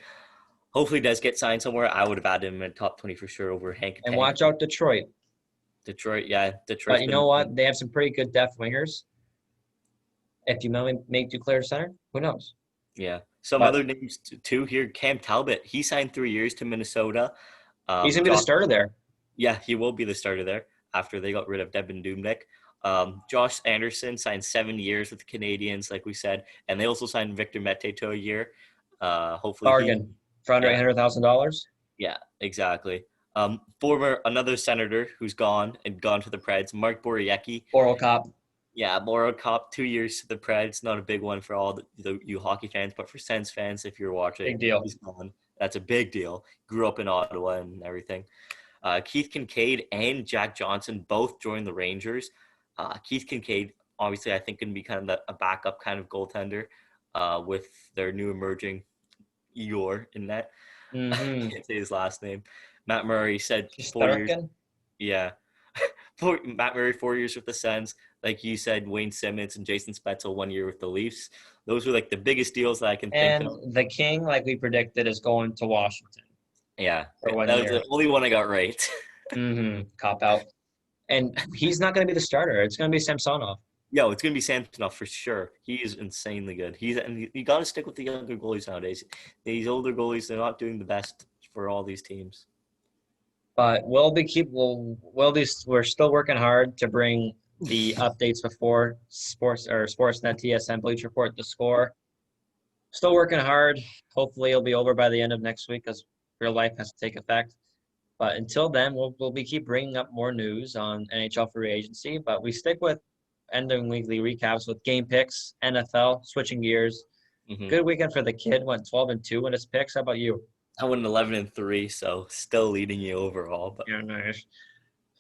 Speaker 2: Hopefully, he does get signed somewhere. I would have added him in top 20 for sure over Hank
Speaker 1: And
Speaker 2: Tank.
Speaker 1: watch out Detroit.
Speaker 2: Detroit, yeah,
Speaker 1: But
Speaker 2: Detroit's
Speaker 1: you
Speaker 2: been
Speaker 1: know what? They have some pretty good depth wingers. If you make Duclair center, who knows?
Speaker 2: yeah. Some
Speaker 1: But
Speaker 2: other names too here. Cam Talbot, he signed 3 years to Minnesota.
Speaker 1: he's gonna be the
Speaker 2: Josh,
Speaker 1: starter there.
Speaker 2: yeah, he will be the starter there after they got rid of Devin Dubnyk. Josh Anderson signed 7 years with the Canadians, like we said, and they also signed Victor Mete to a year. Hopefully he,
Speaker 1: Bargain for under
Speaker 2: yeah,
Speaker 1: $800,000.
Speaker 2: yeah, exactly. Former another senator who's gone to the Preds, Mark Borowiecki.
Speaker 1: Oral Cop.
Speaker 2: Yeah, Moro Cop, 2 years to the Preds. Not a big one for all you hockey fans, but for Sens fans, if you're watching,
Speaker 1: Big deal.
Speaker 2: he's gone. That's a big deal. Grew up in Ottawa and everything. Keith Kincaid and Jack Johnson both joined the Rangers. Keith Kincaid, obviously, I think, can be kind of a backup kind of goaltender with their new emerging Igor in net. I
Speaker 1: Mm-hmm.
Speaker 2: can't say his last name. Matt Murray said 4 years.
Speaker 1: Starkin.
Speaker 2: Yeah. Matt Murray, 4 years with the Sens. Like you said, Wayne Simmons and Jason Spezza 1 year with the Leafs. Those were like the biggest deals that I can think
Speaker 1: And
Speaker 2: of.
Speaker 1: the King, like we predicted, is going to Washington
Speaker 2: Yeah,
Speaker 1: for one
Speaker 2: that was
Speaker 1: year.
Speaker 2: the only one I got right.
Speaker 1: Mm-hmm. Cop out. And he's not going to be the starter. It's going to be Samsonov.
Speaker 2: Yo, it's gonna be Samsonov for sure. He is insanely good. You got to stick with the younger goalies nowadays. These older goalies, they're not doing the best for all these teams.
Speaker 1: But we're still working hard to bring the updates before Sportsnet, TSN, Bleach Report, The Score. Still working hard. Hopefully, it'll be over by the end of next week because real life has to take effect. But until then, we'll be keep bringing up more news on NHL Free Agency. But we stick with ending weekly recaps with game picks, NFL, switching gears.
Speaker 2: Mm-hmm.
Speaker 1: Good weekend for the kid. Went 12-2 in his picks. How about you?
Speaker 2: I went 11-3, so still leading you overall. But
Speaker 1: Yeah, nice.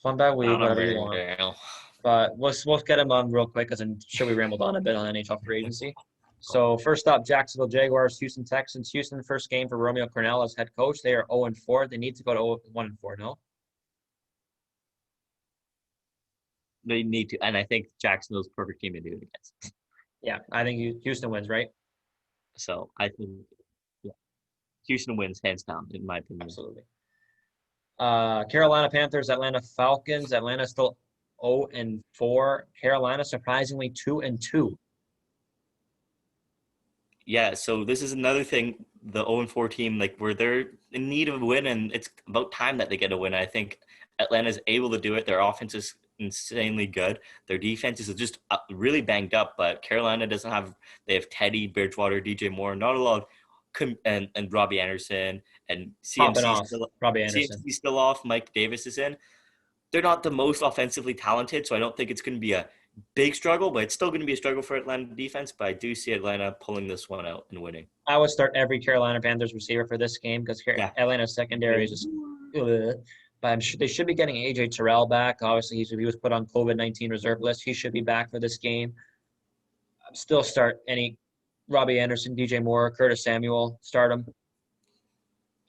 Speaker 1: Fun bad week,
Speaker 2: not a
Speaker 1: whatever you
Speaker 2: big
Speaker 1: want.
Speaker 2: deal.
Speaker 1: But we'll get him on real quick because I'm sure we rambled on a bit on NHL Free Agency. So first up, Jacksonville Jaguars, Houston Texans. Houston, first game for Romeo Cornell as head coach. They are 0-4. They need to go to 1-4, no?
Speaker 2: They need to, and I think Jacksonville's perfect team to do it against.
Speaker 1: Yeah, I think Houston wins, right?
Speaker 2: So I think, yeah, Houston wins hands down, in my opinion.
Speaker 1: Absolutely. Carolina Panthers, Atlanta Falcons. Atlanta still 0-4. Carolina surprisingly 2-2.
Speaker 2: Yeah, so this is another thing, the 0-4 team, like where they're in need of a win, and it's about time that they get a win. I think Atlanta's able to do it. Their offense is insanely good. Their defense is just really banged up, but Carolina doesn't have. They have Teddy, Bridgewater, DJ Moore, not a lot of, and Robbie Anderson and
Speaker 1: Popping off. Robbie Anderson.
Speaker 2: CMC still off. Mike Davis is in. They're not the most offensively talented, so I don't think it's going to be a big struggle, but it's still going to be a struggle for Atlanta defense. But I do see Atlanta pulling this one out and winning.
Speaker 1: I would start every Carolina Panthers receiver for this game because Atlanta's secondary is just. But I'm sure they should be getting AJ Terrell back. Obviously, he was put on COVID-19 reserve list. He should be back for this game. Still start any Robbie Anderson, DJ Moore, Curtis Samuel, start them.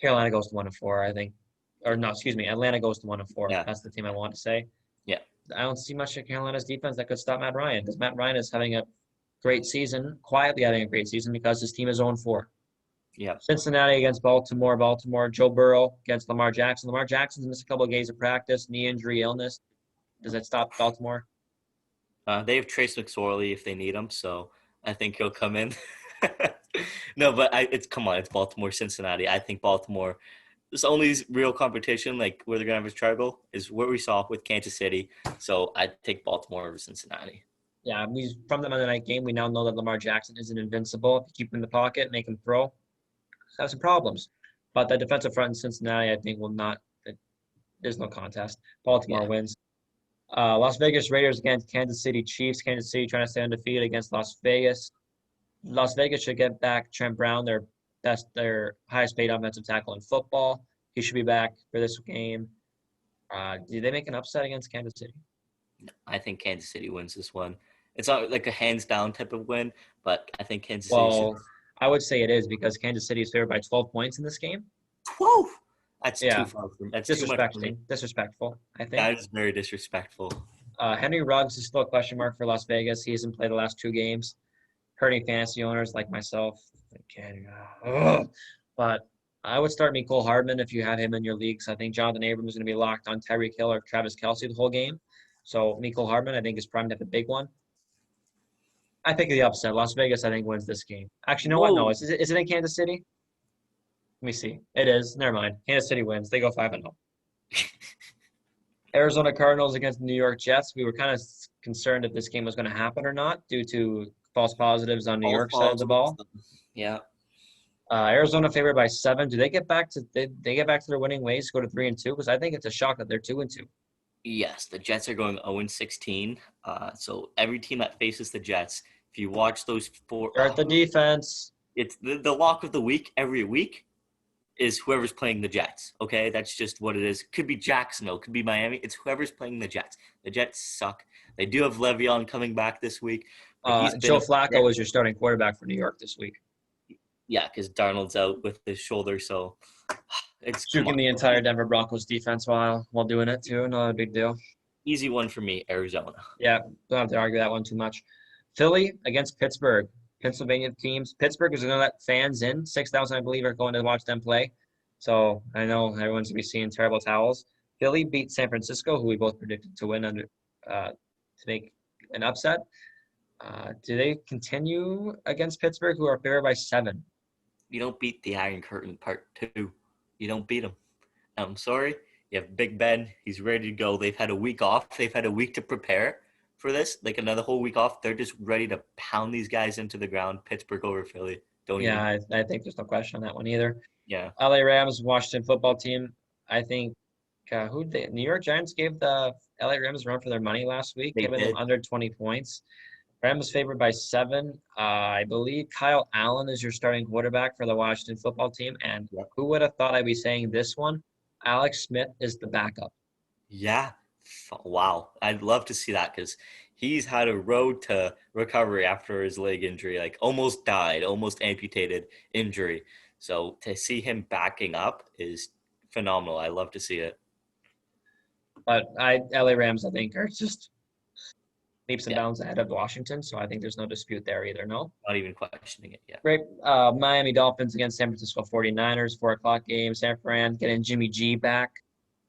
Speaker 1: Carolina goes to 1-4, I think. Or no, excuse me, Atlanta goes to 1-4.
Speaker 2: Yeah.
Speaker 1: That's the team I want to say.
Speaker 2: Yeah.
Speaker 1: I don't see much of Carolina's defense that could stop Matt Ryan because Matt Ryan is having a great season, quietly having a great season because his team is 0-4.
Speaker 2: Yeah.
Speaker 1: Cincinnati against Baltimore. Baltimore. Joe Burrow against Lamar Jackson. Lamar Jackson's missed a couple of days of practice, knee injury, illness. Does that stop Baltimore?
Speaker 2: They have Trace McSorley if they need him, so I think he'll come in. No, but it's come on, it's Baltimore, Cincinnati. I think Baltimore. This only real competition, like where they're gonna have a struggle, is what we saw with Kansas City. So I take Baltimore over Cincinnati.
Speaker 1: Yeah, from the Monday night game, we now know that Lamar Jackson isn't invincible. If you keep him in the pocket, make him throw, have some problems. But the defensive front in Cincinnati, I think, will not. There's no contest. Baltimore wins. Las Vegas Raiders against Kansas City Chiefs. Kansas City trying to stay undefeated against Las Vegas. Las Vegas should get back Trent Brown, their highest paid offensive tackle in football. He should be back for this game. Did they make an upset against Kansas City?
Speaker 2: I think Kansas City wins this one. It's not like a hands down type of win, but I think Kansas City should.
Speaker 1: I would say it is because Kansas City is favored by 12 points in this game.
Speaker 2: 12? That's too far from. That's
Speaker 1: disrespectful.
Speaker 2: Too much
Speaker 1: disrespectful, I think.
Speaker 2: That is very disrespectful.
Speaker 1: Henry Ruggs is still a question mark for Las Vegas. He hasn't played the last 2 games. Hurting fantasy owners like myself. But I would start Mecole Hardman if you have him in your leagues. I think Jonathan Abrams is going to be locked on Tyreek Hill or Travis Kelce the whole game. So Mecole Hardman, I think, is primed to have a big one. I think the upset. Las Vegas, I think, wins this game. Actually, you know what? No, is it in Kansas City? Let me see. It is. Never mind. Kansas City wins. They go 5-0. Arizona Cardinals against the New York Jets. We were kind of concerned if this game was going to happen or not due to false positives on New York side of the ball.
Speaker 2: Yeah.
Speaker 1: Arizona favored by 7. Do they get back to they get back to their winning ways, go to 3-2? Because I think it's a shock that they're 2-2.
Speaker 2: Yes, the Jets are going 0-16. So every team that faces the Jets, if you watch those 4,
Speaker 1: start the defense.
Speaker 2: It's the lock of the week every week is whoever's playing the Jets. Okay, that's just what it is. Could be Jacksonville, could be Miami. It's whoever's playing the Jets. The Jets suck. They do have Le'Veon coming back this week.
Speaker 1: Joe Flacco is your starting quarterback for New York this week.
Speaker 2: Yeah, because Darnold's out with his shoulder, so
Speaker 1: it's juking the entire Denver Broncos defense while doing it too. Not a big deal.
Speaker 2: Easy one for me, Arizona.
Speaker 1: Yeah, don't have to argue that one too much. Philly against Pittsburgh. Pennsylvania teams. Pittsburgh is going to let fans in. 6,000, I believe, are going to watch them play. So I know everyone's going to be seeing terrible towels. Philly beat San Francisco, who we both predicted to win to make an upset. Do they continue against Pittsburgh, who are favored by 7?
Speaker 2: You don't beat the Iron Curtain Part 2. You don't beat them. I'm sorry. You have Big Ben. He's ready to go. They've had a week off. They've had a week to prepare for this, like another whole week off. They're just ready to pound these guys into the ground. Pittsburgh over Philly.
Speaker 1: I think there's no question on that one either.
Speaker 2: Yeah.
Speaker 1: LA Rams, Washington football team. I think New York Giants gave the LA Rams a run for their money last week, giving them under 20 points. Rams favored by 7. I believe Kyle Allen is your starting quarterback for the Washington football team. And who would have thought I'd be saying this one? Alex Smith is the backup.
Speaker 2: Yeah. Wow. I'd love to see that because he's had a road to recovery after his leg injury, like almost died, almost amputated injury. So to see him backing up is phenomenal. I love to see it.
Speaker 1: But LA Rams, I think, are just leaps and bounds ahead of Washington. So I think there's no dispute there either, no?
Speaker 2: Not even questioning it yet.
Speaker 1: Great. Miami Dolphins against San Francisco 49ers, 4 o'clock game. San Fran getting Jimmy G back.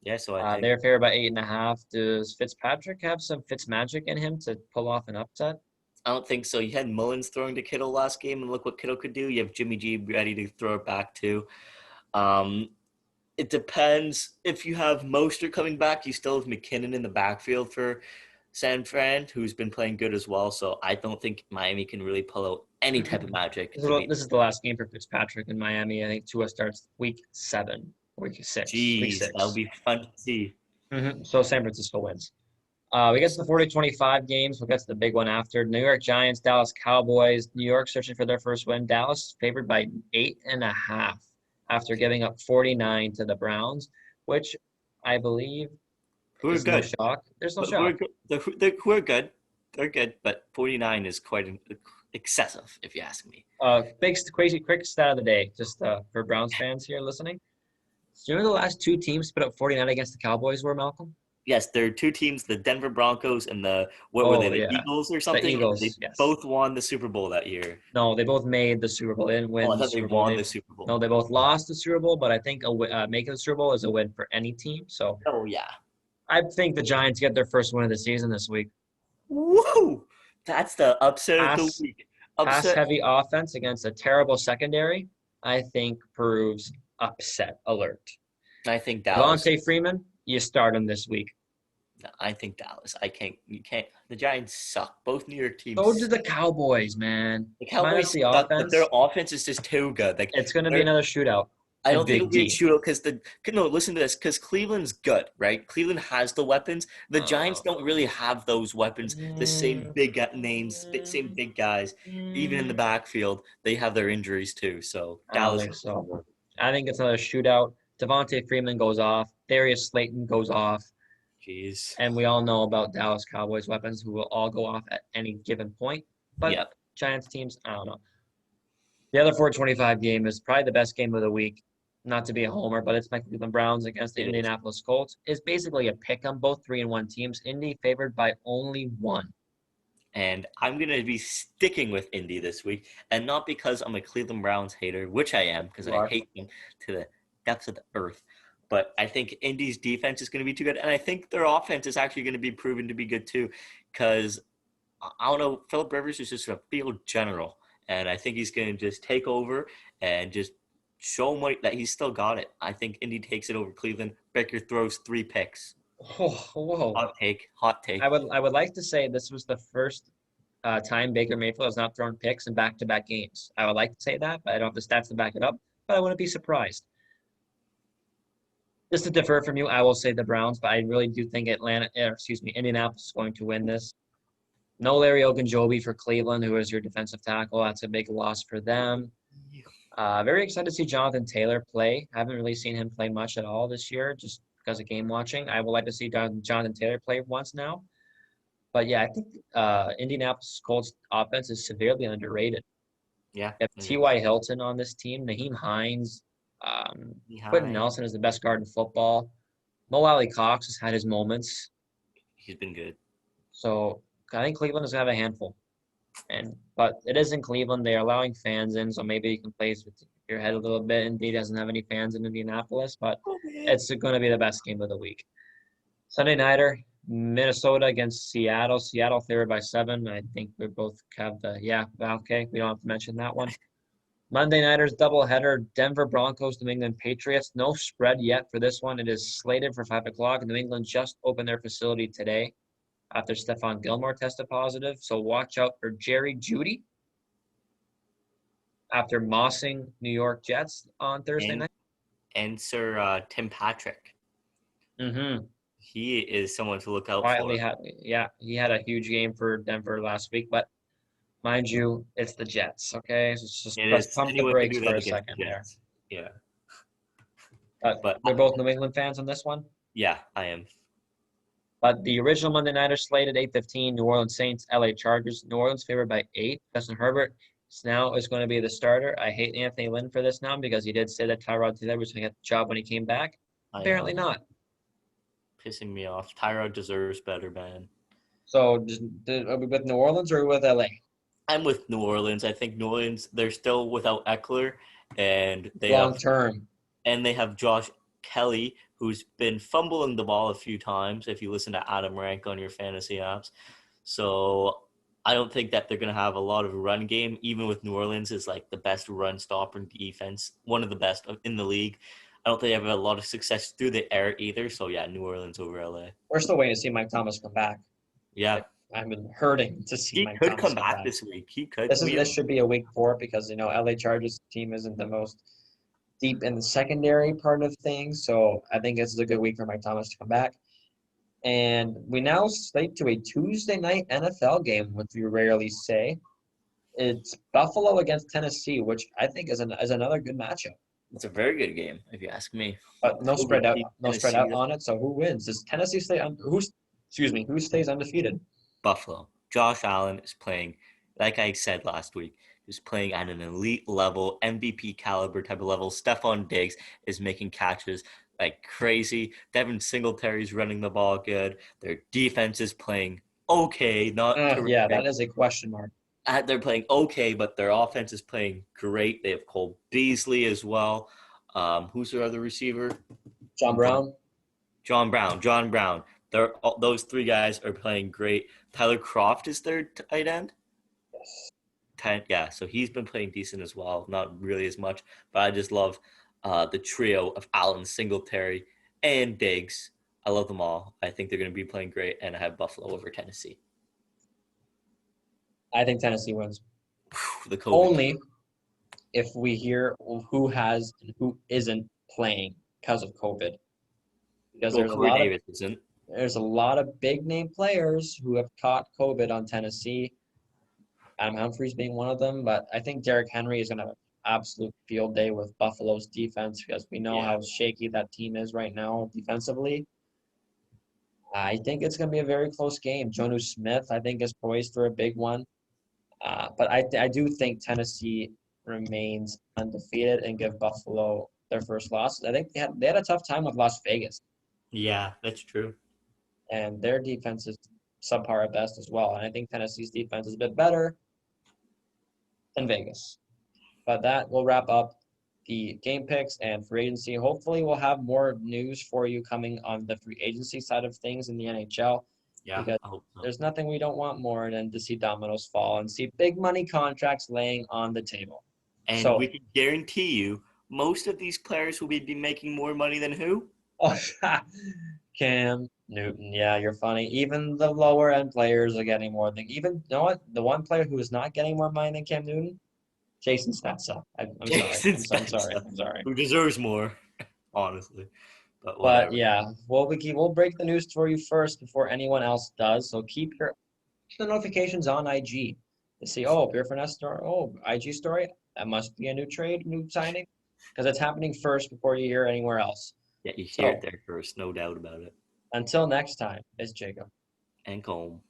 Speaker 2: Yeah, so I think
Speaker 1: they're favored by 8.5. Does Fitzpatrick have some Fitzmagic in him to pull off an upset?
Speaker 2: I don't think so. You had Mullins throwing to Kittle last game, and look what Kittle could do. You have Jimmy G ready to throw it back too. It depends. If you have Mostert coming back, you still have McKinnon in the backfield for San Fran, who's been playing good as well. So I don't think Miami can really pull out any type of magic.
Speaker 1: This is the last game for Fitzpatrick in Miami. I think Tua starts week 7. Week 6.
Speaker 2: Jeez,
Speaker 1: week 6.
Speaker 2: That'll be fun to see.
Speaker 1: So San Francisco wins. We get to the 40-25 games. We'll get to the big one after. New York Giants, Dallas Cowboys. New York searching for their first win. Dallas favored by 8.5 after giving up 49 to the Browns, which I believe is no shock. There's no shock.
Speaker 2: We're good. They're good, but 49 is excessive, if you ask me.
Speaker 1: Big, crazy, quick stat of the day, just for Browns fans here listening. Do you know the last two teams put up 49 against the Cowboys were, Malcolm?
Speaker 2: Yes, there are two teams, the Denver Broncos and what were they,
Speaker 1: Oh,
Speaker 2: the
Speaker 1: yeah.
Speaker 2: Eagles or
Speaker 1: The
Speaker 2: something? They
Speaker 1: Eagles, yes.
Speaker 2: both won the Super Bowl that year.
Speaker 1: No, they both made the Super Bowl. They didn't
Speaker 2: Oh,
Speaker 1: win
Speaker 2: I
Speaker 1: the
Speaker 2: thought they
Speaker 1: Super Bowl.
Speaker 2: won the Super Bowl.
Speaker 1: No, they both lost the Super Bowl, but I think making the Super Bowl is a win for any team. So
Speaker 2: Oh, yeah.
Speaker 1: I think the Giants get their first win of the season this week.
Speaker 2: Woo! That's the upset of the
Speaker 1: Pass,
Speaker 2: week.
Speaker 1: pass
Speaker 2: Upset.
Speaker 1: heavy offense against a terrible secondary, I think proves upset alert.
Speaker 2: I think Dallas.
Speaker 1: Devontae Freeman, you start him this week.
Speaker 2: I think Dallas. You can't. The Giants suck. Both New York teams.
Speaker 1: So do the Cowboys, man.
Speaker 2: The Cowboys
Speaker 1: Minus the
Speaker 2: suck, but
Speaker 1: offense,
Speaker 2: their offense is just too good. Like
Speaker 1: it's going to be another shootout.
Speaker 2: I don't think
Speaker 1: Big
Speaker 2: it'll be a
Speaker 1: D.
Speaker 2: shootout listen to this, because Cleveland's good, right? Cleveland has the weapons. The Giants don't really have those weapons. The same big names, same big guys. Even in the backfield, they have their injuries too. So
Speaker 1: I don't
Speaker 2: Dallas.
Speaker 1: think so. I think it's another shootout. Devontae Freeman goes off. Darius Slayton goes off.
Speaker 2: Jeez.
Speaker 1: And we all know about Dallas Cowboys weapons who will all go off at any given point. But
Speaker 2: Yep.
Speaker 1: Giants teams, I don't know. The other 425 game is probably the best game of the week. Not to be a homer, but it's my Cleveland Browns against the Indianapolis Colts. It's basically a pick 'em, both 3-1 teams. Indy favored by only 1.
Speaker 2: And I'm going to be sticking with Indy this week. And not because I'm a Cleveland Browns hater, which I am, because I hate them to the depths of the earth. But I think Indy's defense is going to be too good. And I think their offense is actually going to be proven to be good too. Because, I don't know, Phillip Rivers is just a field general. And I think he's going to just take over and just show him that he's still got it. I think Indy takes it over Cleveland. Baker throws 3 picks.
Speaker 1: Oh, whoa.
Speaker 2: Hot take.
Speaker 1: I would like to say this was the first time Baker Mayfield has not thrown picks in back-to-back games. I would like to say that, but I don't have the stats to back it up. But I wouldn't be surprised. Just to defer from you, I will say the Browns, but I really do think Indianapolis is going to win this. No Larry Ogunjobi for Cleveland, who is your defensive tackle. That's a big loss for them. Very excited to see Jonathan Taylor play. I haven't really seen him play much at all this year, just because of game watching. I would like to see Jonathan Taylor play once now. But yeah, I think Indianapolis Colts offense is severely underrated.
Speaker 2: Yeah.
Speaker 1: You have T.Y. Hilton on this team, Naheem Hines, Quentin Nelson is the best guard in football. Mo Alley Cox has had his moments.
Speaker 2: He's been good.
Speaker 1: So I think Cleveland is going to have a handful. But it is in Cleveland. They are allowing fans in, so maybe you can play with your head a little bit. Indeed doesn't have any fans in Indianapolis, but it's going to be the best game of the week. Sunday nighter, Minnesota against Seattle. Seattle favored by 7. I think we both have okay. We don't have to mention that one. Monday nighters doubleheader, Denver Broncos, New England Patriots. No spread yet for this one. It is slated for 5 o'clock. New England just opened their facility today after Stephon Gilmore tested positive. So watch out for Jerry Jeudy after mossing New York Jets on Thursday night.
Speaker 2: And Sir Tim Patrick.
Speaker 1: Mm-hmm.
Speaker 2: He is someone to look out for.
Speaker 1: He had a huge game for Denver last week, but mind you, it's the Jets, okay? So let's pump the brakes for a second there.
Speaker 2: Yeah.
Speaker 1: But we're both New England fans on this one?
Speaker 2: Yeah, I am.
Speaker 1: But the original Monday nighter slated 8:15, New Orleans Saints, LA Chargers. New Orleans favored by 8. Justin Herbert now is going to be the starter. I hate Anthony Lynn for this now because he did say that Tyrod Taylor was going to get the job when he came back. Apparently not.
Speaker 2: Pissing me off. Tyrod deserves better, man.
Speaker 1: So are we with New Orleans or with LA?
Speaker 2: I'm with New Orleans. I think New Orleans, they're still without Eckler, and they have Josh Kelly, who's been fumbling the ball a few times if you listen to Adam Rank on your fantasy apps. So I don't think that they're going to have a lot of run game, even with New Orleans is like the best run stopper defense, one of the best in the league. I don't think they have a lot of success through the air either. So, yeah, New Orleans over LA.
Speaker 1: We're still waiting to see Mike Thomas come back.
Speaker 2: Yeah.
Speaker 1: I've been hurting to see Mike Thomas
Speaker 2: come back. He could come back this week. He could.
Speaker 1: This should be a week 4 because, LA Chargers team isn't the most deep in the secondary part of things. So I think this is a good week for Mike Thomas to come back. And we now slate to a Tuesday night NFL game, which we rarely say. It's Buffalo against Tennessee, which I think is another good matchup.
Speaker 2: It's a very good game, if you ask me.
Speaker 1: But no spread out on it. So who wins? Does Tennessee who stays undefeated?
Speaker 2: Buffalo. Josh Allen is playing like I said last week, is playing at an elite level, MVP caliber type of level. Stephon Diggs is making catches like crazy. Devin Singletary's running the ball good. Their defense is playing okay, not
Speaker 1: Yeah, that
Speaker 2: terrific.
Speaker 1: is a question mark.
Speaker 2: They're playing okay, but their offense is playing great. They have Cole Beasley as well. Who's their other receiver?
Speaker 1: John Brown.
Speaker 2: John Brown. John Brown. Those three guys are playing great. Tyler Croft is their tight end.
Speaker 1: Yes.
Speaker 2: Yeah, so he's been playing decent as well. Not really as much, but I just love the trio of Allen, Singletary, and Diggs. I love them all. I think they're going to be playing great, and I have Buffalo over Tennessee.
Speaker 1: I think Tennessee wins.
Speaker 2: The COVID.
Speaker 1: Only if we hear who has and who isn't playing because of COVID. Because
Speaker 2: Well, Corey Davis isn't.
Speaker 1: there's a lot of big name players who have caught COVID on Tennessee. Adam Humphries being one of them, but I think Derrick Henry is going to have an absolute field day with Buffalo's defense because we know how shaky that team is right now defensively. I think it's going to be a very close game. Jonnu Smith, I think, is poised for a big one. But I do think Tennessee remains undefeated and give Buffalo their first loss. I think they had a tough time with Las Vegas,
Speaker 2: Yeah, that's true.
Speaker 1: and their defense is subpar at best as well. And I think Tennessee's defense is a bit better than Vegas. But that will wrap up the game picks and free agency. Hopefully, we'll have more news for you coming on the free agency side of things in the NHL.
Speaker 2: Yeah,
Speaker 1: Because
Speaker 2: I hope so.
Speaker 1: there's nothing we don't want more than to see dominoes fall and see big money contracts laying on the table.
Speaker 2: And
Speaker 1: So,
Speaker 2: we can guarantee you, most of these players will be making more money than who?
Speaker 1: oh, Cam Newton, yeah, you're funny. Even the lower end players are getting more than even. You know what? The one player who is not getting more money than Cam Newton, Jason Spezza. I'm sorry.
Speaker 2: Jason
Speaker 1: I'm sorry.
Speaker 2: Spencer,
Speaker 1: I'm sorry.
Speaker 2: who deserves more, honestly. But
Speaker 1: But
Speaker 2: whatever.
Speaker 1: yeah, we'll break the news for you first before anyone else does. So keep the notifications on IG to see. Oh, Beer Finesse story. Oh, IG story. That must be a new trade, new signing, because it's happening first before you hear anywhere else.
Speaker 2: Yeah, you hear it
Speaker 1: So
Speaker 2: there first, no doubt about it.
Speaker 1: until next time, it's Jacob.
Speaker 2: And Colm.